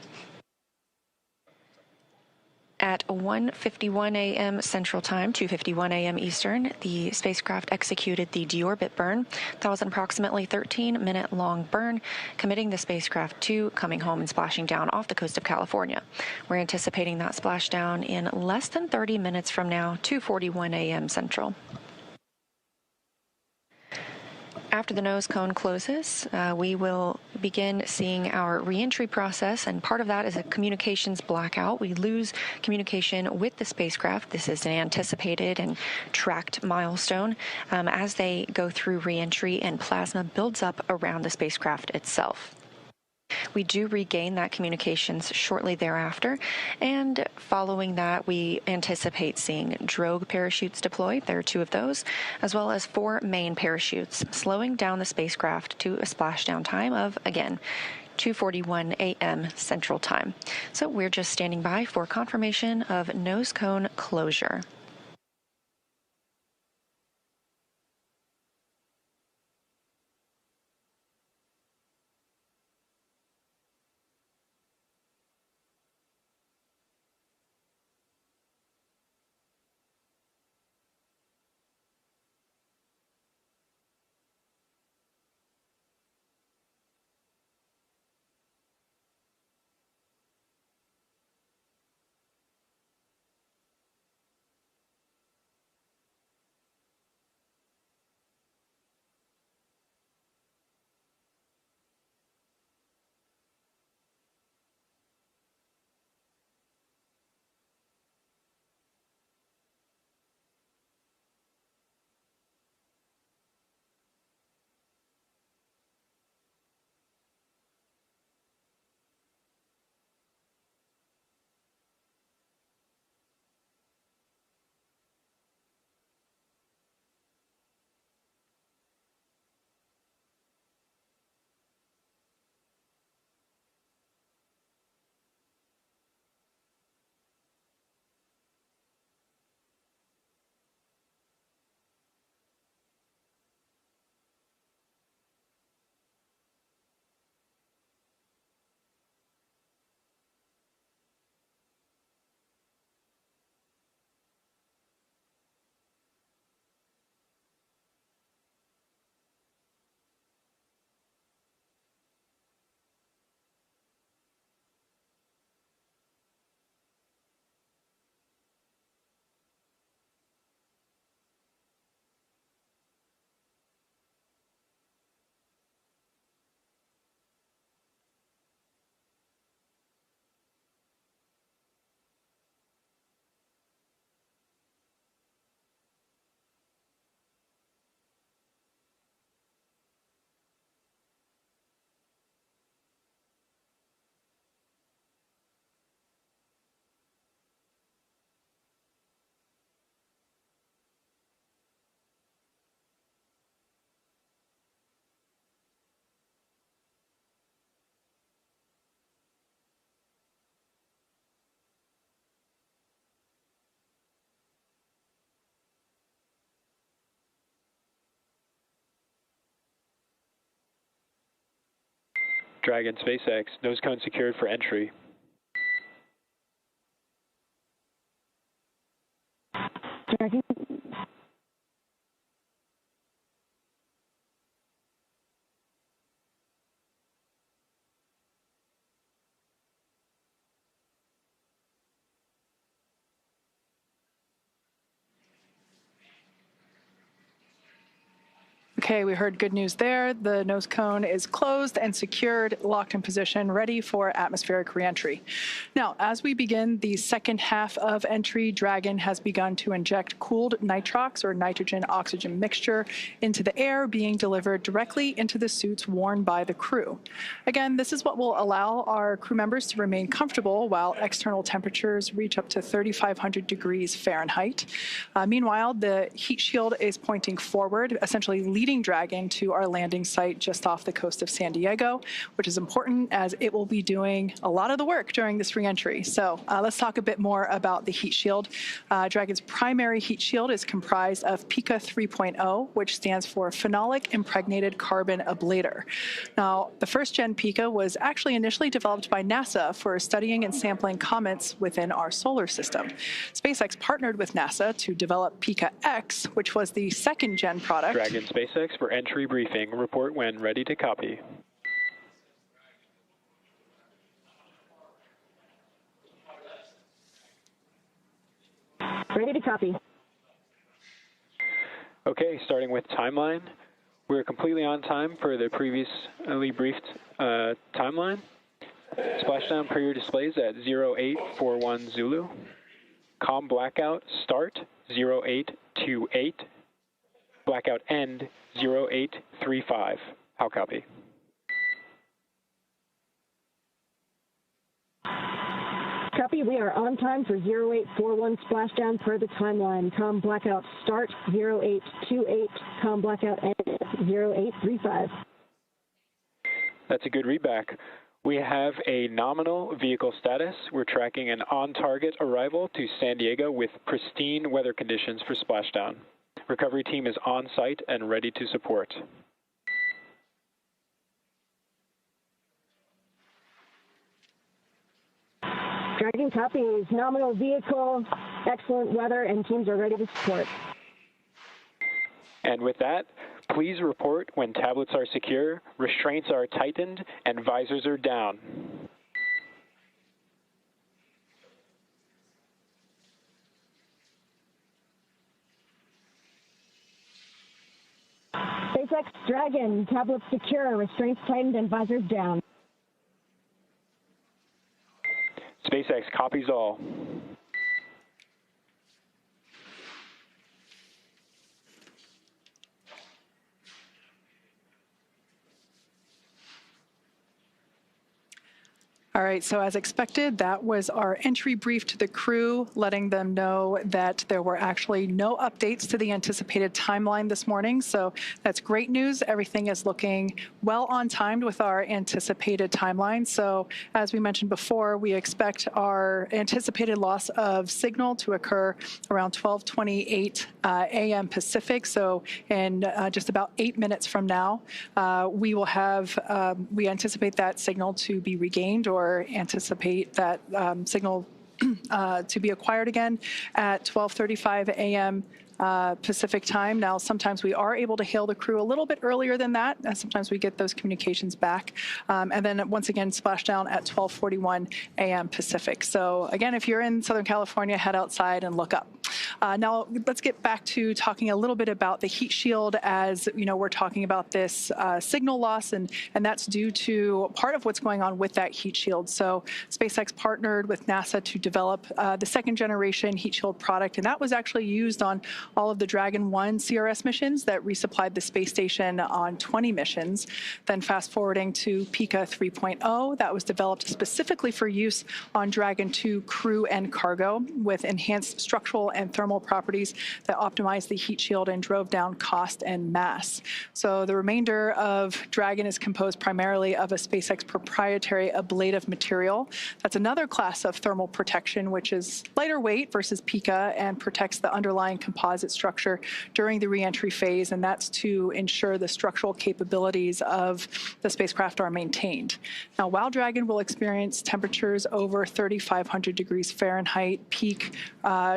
At 1:51 a.m. Central Time, 2:51 a.m. Eastern, the spacecraft executed the deorbit burn. That was an approximately 13-minute-long burn, committing the spacecraft to coming home and splashing down off the coast of California. We're anticipating that splashdown in less than 30 minutes from now, 2:41 a.m. Central. After the nose cone closes, we will begin seeing our reentry process, and part of that is a communications blackout. We lose communication with the spacecraft. This is an anticipated and tracked milestone as they go through reentry and plasma builds up around the spacecraft itself. We do regain that communications shortly thereafter, and following that, we anticipate seeing drogue parachutes deployed. There are 2 of those, as well as 4 main parachutes, slowing down the spacecraft to a splashdown time of, again, 2:41 a.m. Central Time. So we're just standing by for confirmation of nose cone closure. Dragon SpaceX, nose cone secured for entry. Dragon. Okay, we heard good news there. The nose cone is closed and secured, locked in position, ready for atmospheric reentry. Now, as we begin the second half of entry, Dragon has begun to inject cooled nitrox, or nitrogen-oxygen mixture, into the air, being delivered directly into the suits worn by the crew. Again, this is what will allow our crew members to remain comfortable while external temperatures reach up to 3,500 degrees Fahrenheit. Meanwhile, the heat shield is pointing forward, essentially leading Dragon to our landing site just off the coast of San Diego, which is important as it will be doing a lot of the work during this reentry. So let's talk a bit more about the heat shield. Dragon's primary heat shield is comprised of PICA 3.0, which stands for Phenolic Impregnated Carbon Ablator. Now, the first-gen PICA was actually initially developed by NASA for studying and sampling comets within our solar system. SpaceX partnered with NASA to develop PICA X, which was the second-gen product. Dragon SpaceX for entry briefing. Report when ready to copy. Ready to copy. Okay, starting with timeline. We're completely on time for the previously briefed timeline. Splashdown per your displays at 0841 Zulu. Com blackout start 0828. Blackout end 0835. How copy? Copy, we are on time for 0841 splashdown per the timeline. Com blackout start 0828, com blackout end 0835. That's a good readback. We have a nominal vehicle status. We're tracking an on-target arrival to San Diego with pristine weather conditions for splashdown. Recovery team is on site and ready to support. Dragon copies, nominal vehicle, excellent weather, and teams are ready to support. And with that, please report when tablets are secure, restraints are tightened, and visors are down. SpaceX Dragon, tablets secure, restraints tightened, and visors down. SpaceX copies all. All right, so as expected, that was our entry brief to the crew, letting them know that there were actually no updates to the anticipated timeline this morning. So that's great news. Everything is looking well on timed with our anticipated timeline. So as we mentioned before, we expect our anticipated loss of signal to occur around 12:28 a.m. Pacific. So in just about 8 minutes from now, we will have, we anticipate that signal to be regained, or anticipate that signal to be acquired again at 12:35 a.m. Pacific time. Now, sometimes we are able to hail the crew a little bit earlier than that. Sometimes we get those communications back. And then once again, splashdown at 12:41 a.m. Pacific. So again, if you're in Southern California, head outside and look up. Now, let's get back to talking a little bit about the heat shield. As you know, we're talking about this signal loss, and that's due to part of what's going on with that heat shield. So SpaceX partnered with NASA to develop the second generation heat shield product, and that was actually used on all of the Dragon 1 CRS missions that resupplied the space station on 20 missions. Then fast forwarding to PICA 3.0, that was developed specifically for use on Dragon 2 crew and cargo with enhanced structural and thermal properties that optimized the heat shield and drove down cost and mass. So the remainder of Dragon is composed primarily of a SpaceX proprietary ablative material. That's another class of thermal protection, which is lighter weight versus PICA and protects the underlying composite structure during the reentry phase, and that's to ensure the structural capabilities of the spacecraft are maintained. Now, while Dragon will experience temperatures over 3,500 degrees Fahrenheit peak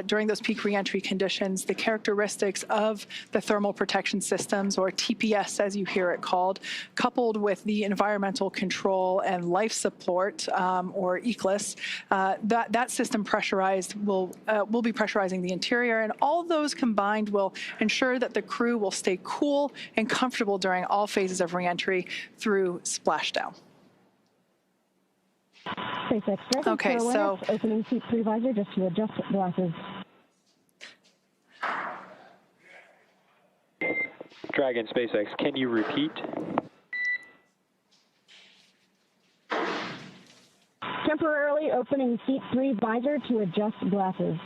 during those peak reentry conditions, the characteristics of the thermal protection systems, or TPS as you hear it called, coupled with the environmental control and life support, or ECLIS, that system pressurized will be pressurizing the interior, and all those combined will ensure that the crew will stay cool and comfortable during all phases of reentry through splashdown. SpaceX Dragon, okay, so opening seat 3 visor just to adjust glasses. Dragon, SpaceX, can you repeat? Temporarily opening seat 3 visor to adjust glasses.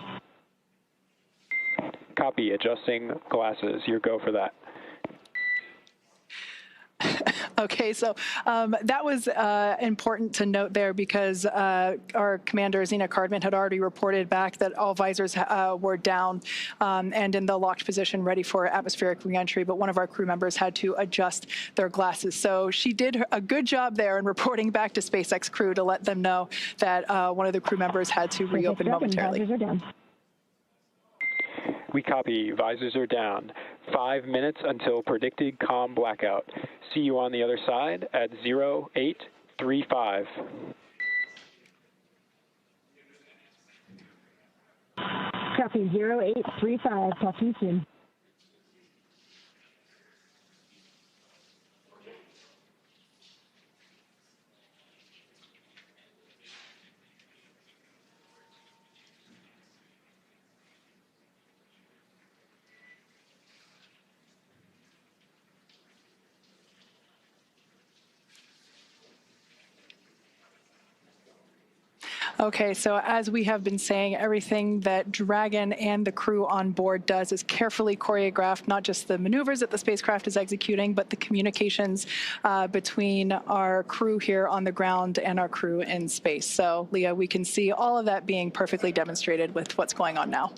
Copy, adjusting glasses. Your go for that. Okay, so that was important to note there because our commander, Zena Cardman, had already reported back that all visors were down and in the locked position ready for atmospheric reentry, but one of our crew members had to adjust their glasses. So she did a good job there in reporting back to SpaceX Crew to let them know that one of the crew members had to reopen momentarily. Visors are down. We copy. Visors are down. 5 minutes until predicted calm blackout. See you on the other side at 0835. Copy 0835. Talk to you soon. Okay, so as we have been saying, everything that Dragon and the crew on board does is carefully choreographed, not just the maneuvers that the spacecraft is executing, but the communications between our crew here on the ground and our crew in space. So, Leah, we can see all of that being perfectly demonstrated with what's going on now.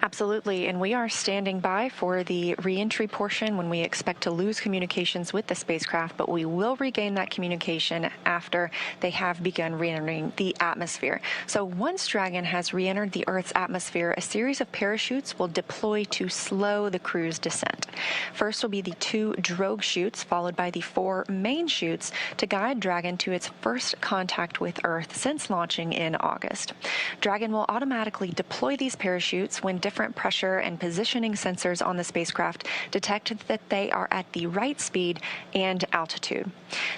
Absolutely, and we are standing by for the reentry portion when we expect to lose communications with the spacecraft, but we will regain that communication after they have begun re-entering the atmosphere. So once Dragon has re-entered the Earth's atmosphere, a series of parachutes will deploy to slow the crew's descent. First will be the 2 drogue chutes, followed by the 4 main chutes to guide Dragon to its first contact with Earth since launching in August. Dragon will automatically deploy these parachutes when different pressure and positioning sensors on the spacecraft detect that they are at the right speed and altitude.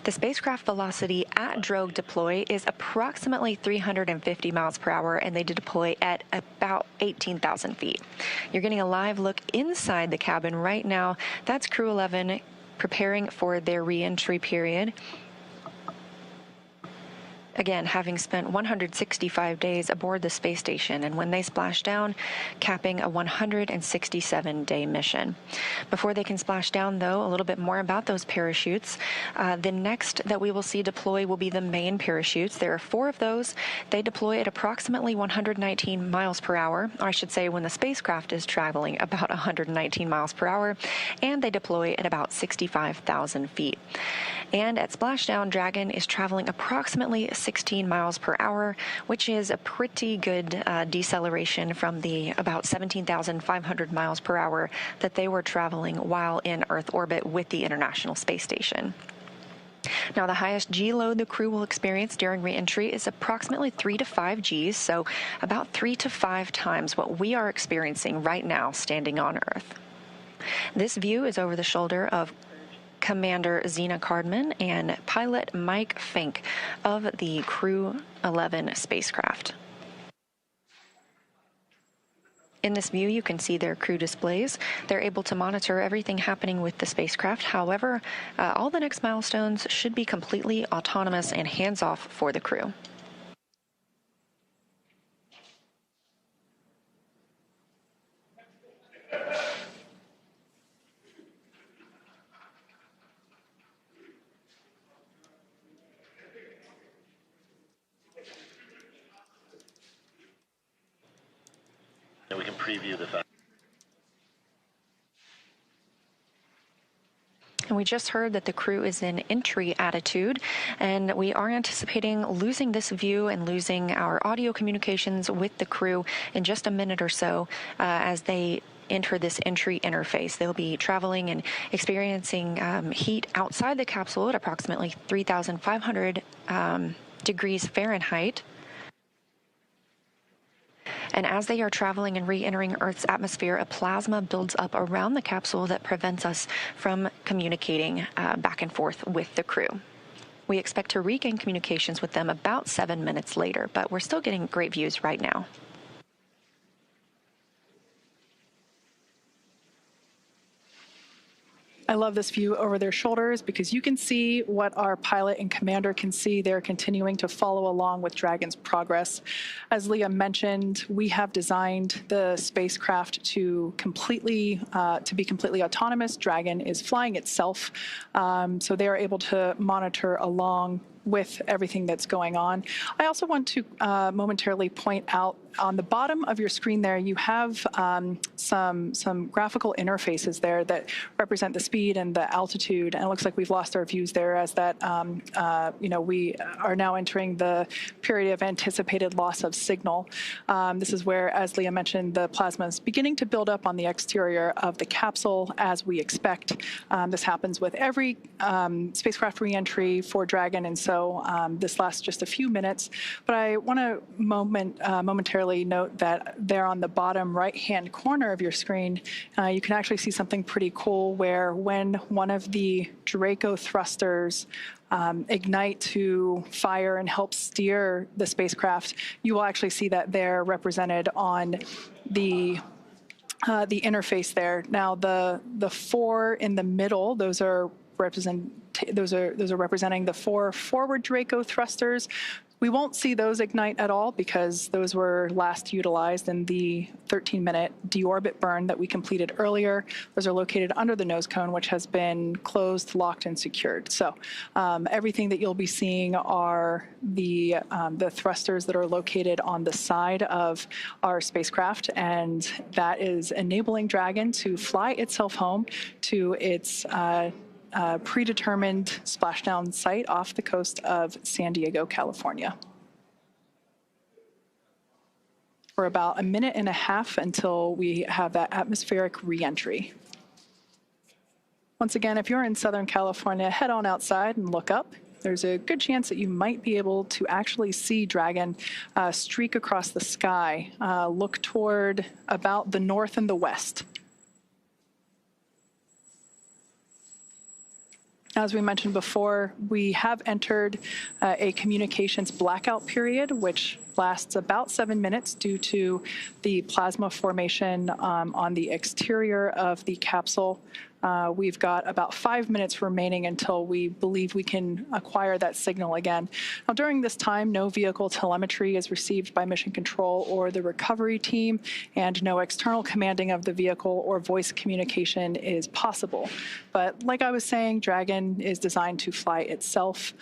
The spacecraft velocity at drogue deploy is approximately 350 miles per hour, and they deploy at about 18,000 feet. You're getting a live look inside the cabin right now. That's Crew 11 preparing for their re-entry period. Again, having spent 165 days aboard the space station, and when they splash down, capping a 167-day mission. Before they can splash down, though, a little bit more about those parachutes. The next that we will see deploy will be the main parachutes. There are 4 of those. They deploy at approximately 119 miles per hour, or I should say when the spacecraft is traveling about 119 miles per hour, and they deploy at about 65,000 feet. And at splashdown, Dragon is traveling approximately 16 miles per hour, which is a pretty good deceleration from the about 17,500 miles per hour that they were traveling while in Earth orbit with the International Space Station. Now, the highest G load the crew will experience during re-entry is approximately 3 to 5 Gs, so about 3 to 5 times what we are experiencing right now standing on Earth. This view is over the shoulder of Commander Zena Cardman and pilot Mike Fink of the Crew 11 spacecraft. In this view, you can see their crew displays. They're able to monitor everything happening with the spacecraft. However, all the next milestones should be completely autonomous and hands-off for the crew. We can preview the fact. And we just heard that the crew is in entry attitude, and we are anticipating losing this view and losing our audio communications with the crew in just a minute or so as they enter this entry interface. They'll be traveling and experiencing heat outside the capsule at approximately 3,500 degrees Fahrenheit. And as they are traveling and re-entering Earth's atmosphere, a plasma builds up around the capsule that prevents us from communicating back and forth with the crew. We expect to regain communications with them about 7 minutes later, but we're still getting great views right now. I love this view over their shoulders because you can see what our pilot and commander can see. They're continuing to follow along with Dragon's progress. As Leah mentioned, we have designed the spacecraft to be completely autonomous. Dragon is flying itself, so they are able to monitor along with everything that's going on. I also want to momentarily point out on the bottom of your screen there, you have some graphical interfaces there that represent the speed and the altitude. And it looks like we've lost our views there as that, we are now entering the period of anticipated loss of signal. This is where, as Leah mentioned, the plasma is beginning to build up on the exterior of the capsule as we expect. This happens with every spacecraft reentry for Dragon, and so this lasts just a few minutes. But I want to momentarily note that there on the bottom right-hand corner of your screen, you can actually see something pretty cool where when one of the Draco thrusters ignite to fire and help steer the spacecraft, you will actually see that they're represented on the interface there. Now, the four in the middle, those are representing the four forward Draco thrusters. We won't see those ignite at all because those were last utilized in the 13-minute deorbit burn that we completed earlier. Those are located under the nose cone, which has been closed, locked, and secured. So everything that you'll be seeing are the thrusters that are located on the side of our spacecraft, and that is enabling Dragon to fly itself home to its predetermined splashdown site off the coast of San Diego, California. For about a minute and a half until we have that atmospheric reentry. Once again, if you're in Southern California, head on outside and look up. There's a good chance that you might be able to actually see Dragon streak across the sky, look toward about the north and the west. As we mentioned before, we have entered a communications blackout period, which lasts about 7 minutes due to the plasma formation on the exterior of the capsule. We've got about 5 minutes remaining until we believe we can acquire that signal again. Now, during this time, no vehicle telemetry is received by Mission Control or the recovery team, and no external commanding of the vehicle or voice communication is possible. But like I was saying, Dragon is designed to fly itself.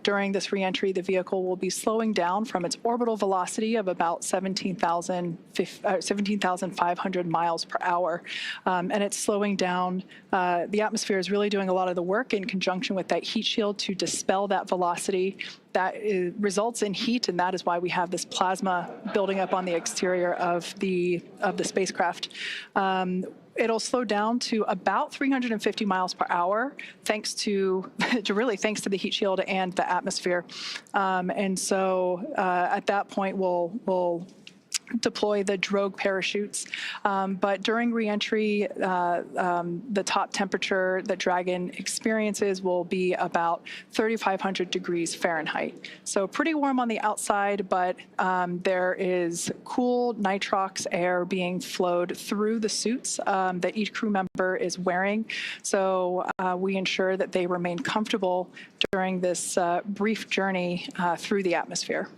During this reentry, the vehicle will be slowing down from its orbital velocity of about 17,500 miles per hour, and it's slowing down. The atmosphere is really doing a lot of the work in conjunction with that heat shield to dispel that velocity. That results in heat, and that is why we have this plasma building up on the exterior of the spacecraft. It'll slow down to about 350 miles per hour, thanks to the heat shield and the atmosphere. And so at that point, we'll deploy the drogue parachutes. But during reentry, the top temperature that Dragon experiences will be about 3,500 degrees Fahrenheit. So pretty warm on the outside, but there is cool nitrox air being flowed through the suits that each crew member is wearing. So we ensure that they remain comfortable during this brief journey through the atmosphere.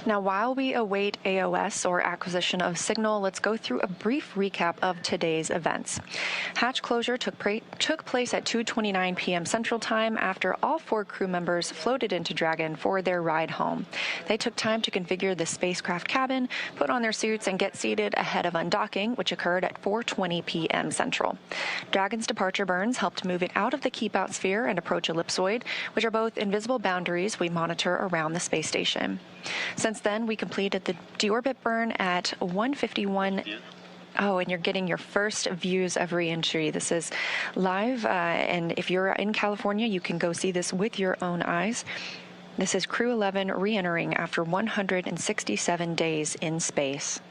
Now, while we await AOS, or acquisition of signal, let's go through a brief recap of today's events. Hatch closure took place at 2:29 p.m. Central Time after all 4 crew members floated into Dragon for their ride home. They took time to configure the spacecraft cabin, put on their suits, and get seated ahead of undocking, which occurred at 4:20 p.m. Central. Dragon's departure burns helped move it out of the keep-out sphere and approach ellipsoid, which are both invisible boundaries we monitor around the space station. Since then, we completed the deorbit burn at 1:51. Oh, and you're getting your first views of re-entry. This is live, and if you're in California, you can go see this with your own eyes. This is Crew 11 re-entering after 167 days in space.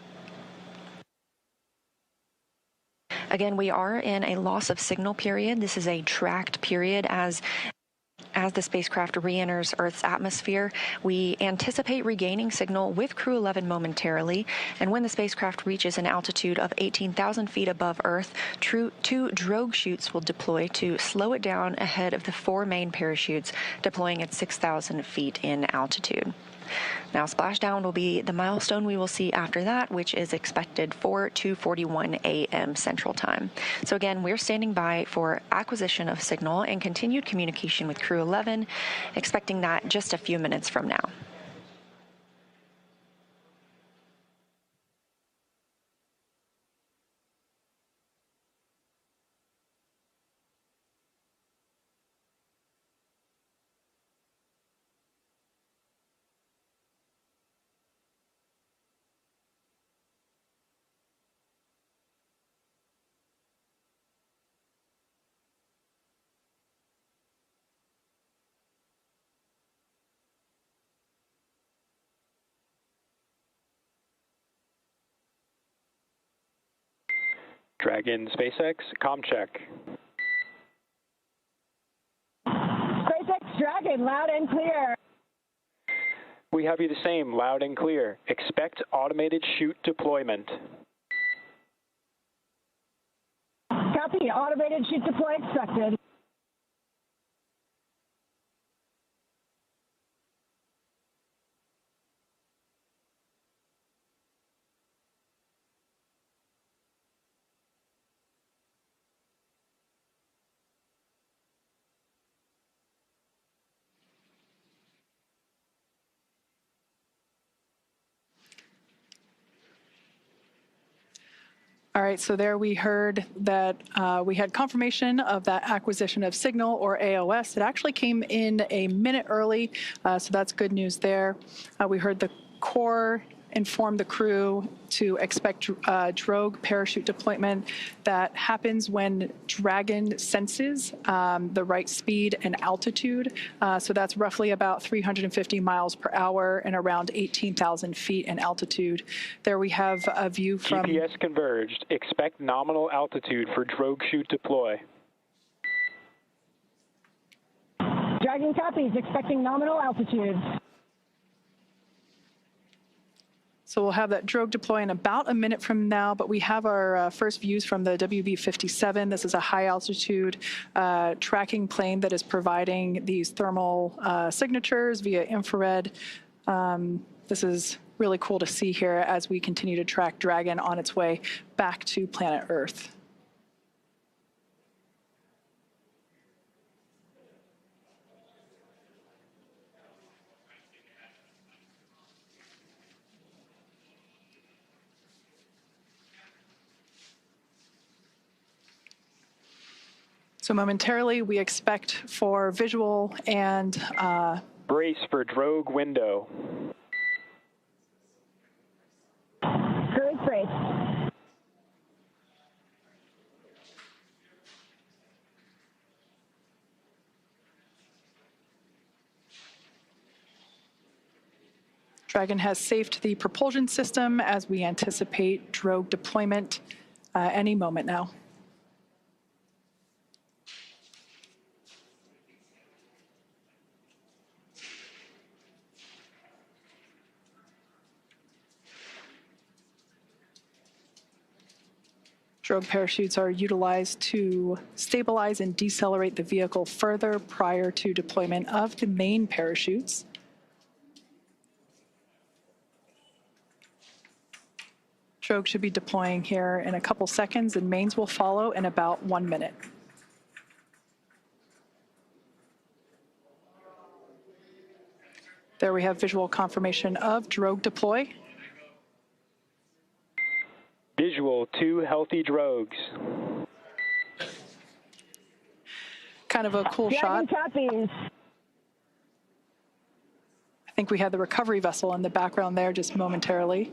Again, we are in a loss of signal period. This is a tracked period as the spacecraft re-enters Earth's atmosphere. We anticipate regaining signal with Crew 11 momentarily, and when the spacecraft reaches an altitude of 18,000 feet above Earth, 2 drogue chutes will deploy to slow it down ahead of the 4 main parachutes deploying at 6,000 feet in altitude. Now, splashdown will be the milestone we will see after that, which is expected for 2:41 a.m. Central Time. So again, we're standing by for acquisition of signal and continued communication with Crew 11, expecting that just a few minutes from now. Dragon SpaceX, comm check. SpaceX Dragon, loud and clear. We have you the same, loud and clear. Expect automated chute deployment. Copy, automated chute deploy expected. All right, so there we heard that we had confirmation of that acquisition of signal, or AOS. It actually came in a minute early, so that's good news there. We heard the core inform the crew to expect drogue parachute deployment that happens when Dragon senses the right speed and altitude. So that's roughly about 350 miles per hour and around 18,000 feet in altitude. There we have a view from... GPS converged. Expect nominal altitude for drogue chute deploy. Dragon copies, expecting nominal altitude. So we'll have that drogue deploy in about a minute from now, but we have our first views from the WB-57. This is a high-altitude tracking plane that is providing these thermal signatures via infrared. This is really cool to see here as we continue to track Dragon on its way back to planet Earth. So momentarily, we expect for visual and... Brace for drogue window. Cruise brace. Dragon has safed the propulsion system as we anticipate drogue deployment any moment now. Drogue parachutes are utilized to stabilize and decelerate the vehicle further prior to deployment of the main parachutes. Drogue should be deploying here in a couple seconds, and mains will follow in about 1 minute. There we have visual confirmation of drogue deploy. Visual, 2 healthy drogues. Kind of a cool Dragon shot. copies. I think we had the recovery vessel in the background there just momentarily.